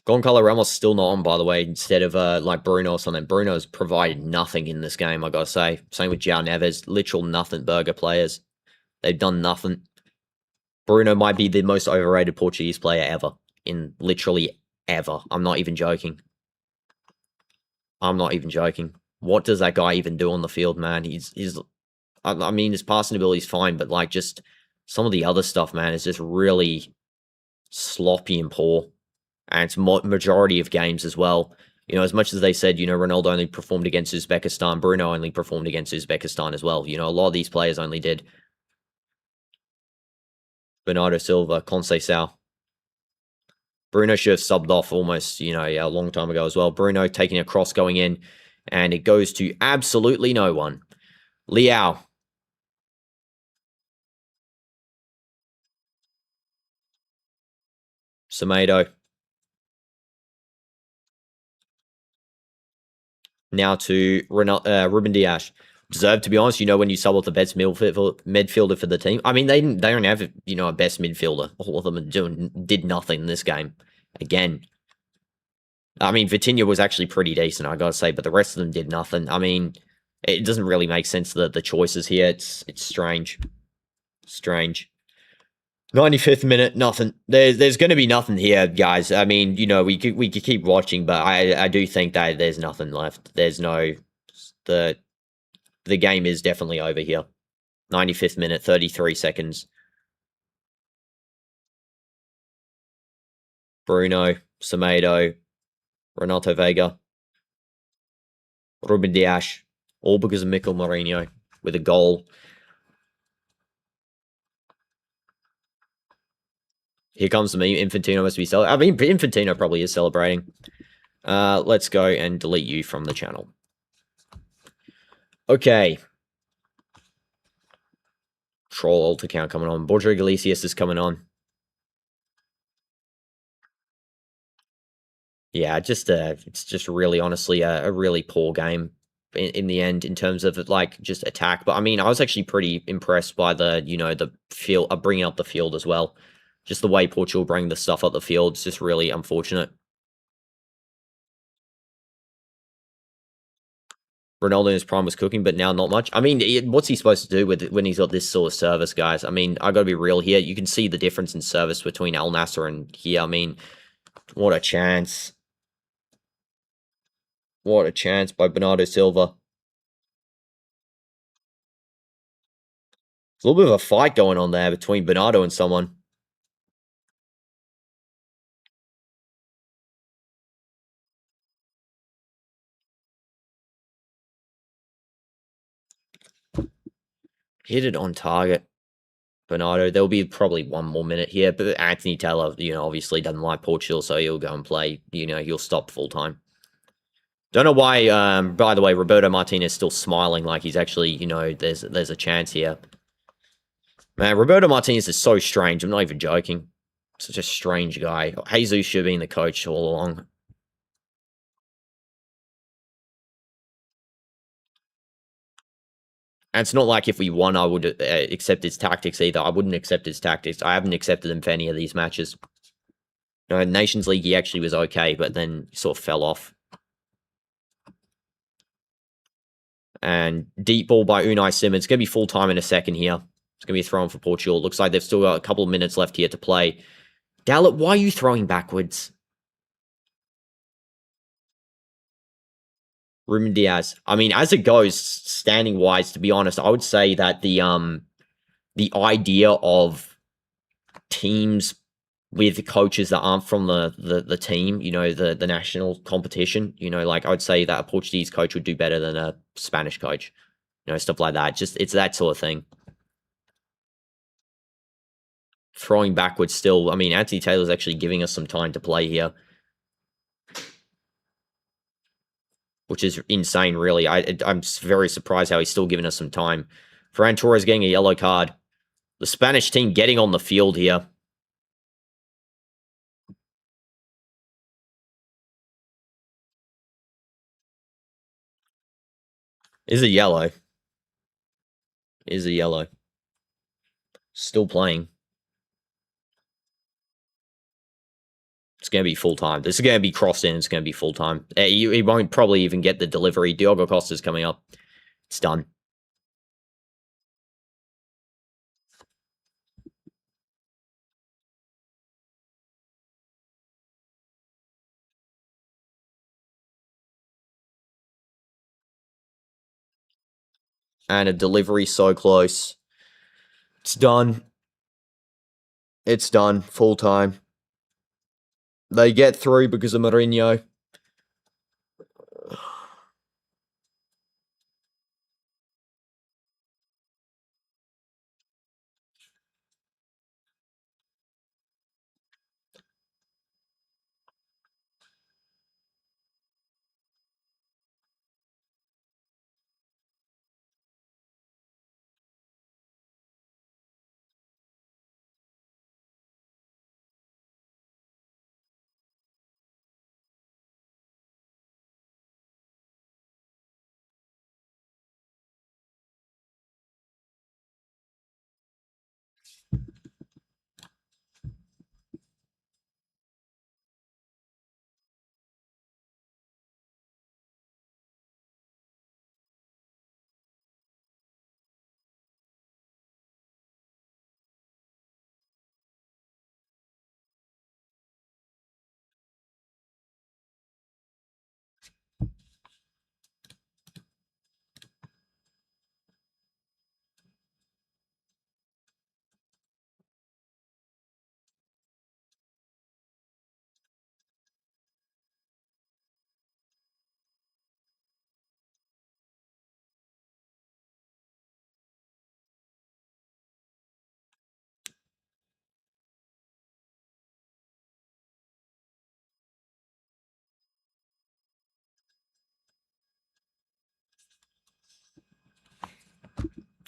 Goncalo Ramos still not on, by the way, instead of like Bruno or something. Bruno's provided nothing in this game, I gotta say. Same with João Neves. Literal nothing burger players. They've done nothing. Bruno might be the most overrated Portuguese player ever. In literally ever. I'm not even joking. I'm not even joking. What does that guy even do on the field, man? His passing ability's fine, but just some of the other stuff, man, is just really sloppy and poor. And it's majority of games as well. As much as they said, Ronaldo only performed against Uzbekistan, Bruno only performed against Uzbekistan as well. A lot of these players only did. Bernardo Silva, Conceição. Bruno should have subbed off almost, a long time ago as well. Bruno taking a cross going in, and it goes to absolutely no one. Leao. Semedo. Now to Ruben Dias. Deserved, to be honest. When you sub off the best midfielder for the team. They don't have, a best midfielder. All of them did nothing in this game. Again. Vitinha was actually pretty decent, I gotta say, but the rest of them did nothing. It doesn't really make sense, the choices here. It's strange. Strange. 95th minute, nothing. There's going to be nothing here, guys. We could keep watching, but I do think that there's nothing left. There's no... The game is definitely over here. 95th minute, 33 seconds. Bruno, Semedo, Renato Vega, Ruben Dias, all because of Mikel Mourinho with a goal. Here comes me. Infantino must be celebrating. I mean, Infantino probably is celebrating. Let's go and delete you from the channel. Okay. Troll alt account coming on. Borja Iglesias is coming on. Yeah, it's just really, honestly, a really poor game in the end in terms of like just attack. But I mean, I was actually pretty impressed by the field, bringing up the field as well. Just the way Portugal bring the stuff up the field. It's just really unfortunate. Ronaldo in his prime was cooking, but now not much. I mean, what's he supposed to do with it when he's got this sort of service, guys? I mean, I got to be real here. You can see the difference in service between Al Nassr and here. I mean, what a chance. What a chance by Bernardo Silva. There's a little bit of a fight going on there between Bernardo and someone. Hit it on target. Bernardo, there'll be probably one more minute here, but Anthony Taylor, obviously doesn't like Portugal, so he'll go and play. He'll stop full time. Don't know why, by the way, Roberto Martinez is still smiling like he's actually, there's a chance here. Man, Roberto Martinez is so strange. I'm not even joking. Such a strange guy. Jesus should have been the coach all along. And it's not like if we won, I would accept his tactics either. I wouldn't accept his tactics. I haven't accepted them for any of these matches. Nations League, he actually was okay, but then sort of fell off. And deep ball by Unai Simon. It's going to be full time in a second here. It's going to be thrown for Portugal. It looks like they've still got a couple of minutes left here to play. Dallet, why are you throwing backwards? Ruben Diaz. I mean, as it goes, standing wise, to be honest, I would say that the idea of teams with coaches that aren't from the team, the national competition, like I would say that a Portuguese coach would do better than a Spanish coach, stuff like that. Just it's that sort of thing. Throwing backwards still. I mean, Anthony Taylor's actually giving us some time to play here, which is insane, really. I'm very surprised how he's still giving us some time. Ferran Torres getting a yellow card. The Spanish team getting on the field here. Is a yellow. Is a yellow. Still playing. It's going to be full time. This is going to be crossed in. It's going to be full time. He won't probably even get the delivery. Diogo Costa's coming up. It's done. And a delivery so close. It's done. It's done. Full time. They get through because of Mourinho.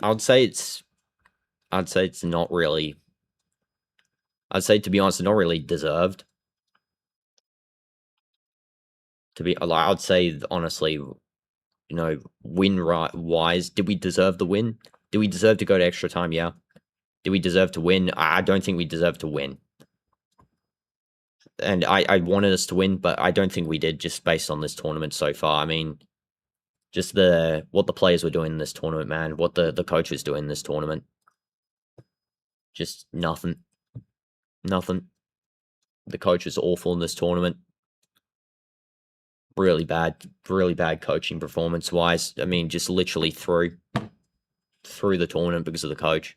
I'd say it's not really. I'd say, to be honest, not really deserved. To be like, I'd say honestly, win right wise, did we deserve the win? Did we deserve to go to extra time? Yeah. Did we deserve to win? I don't think we deserve to win. And I wanted us to win, but I don't think we did, just based on this tournament so far. I mean, just what the players were doing in this tournament, man. What the coach was doing in this tournament. Just nothing. Nothing. The coach was awful in this tournament. Really bad coaching performance-wise. I mean, just literally through the tournament because of the coach.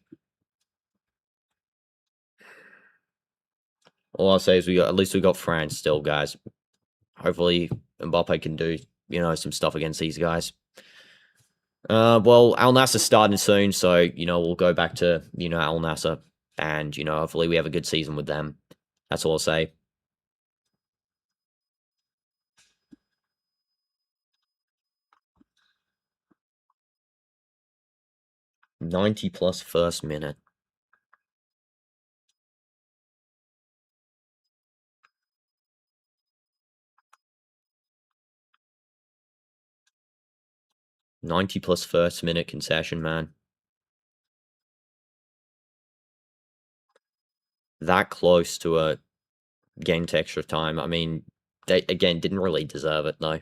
All I'll say is at least we got France still, guys. Hopefully Mbappe can do, some stuff against these guys. Well, Al Nassr's starting soon, so, we'll go back to, Al Nassr. And, hopefully we have a good season with them. That's all I'll say. +90 first minute. +90 first minute concession, man. That close to a game to extra time. I mean, they, again, didn't really deserve it, though.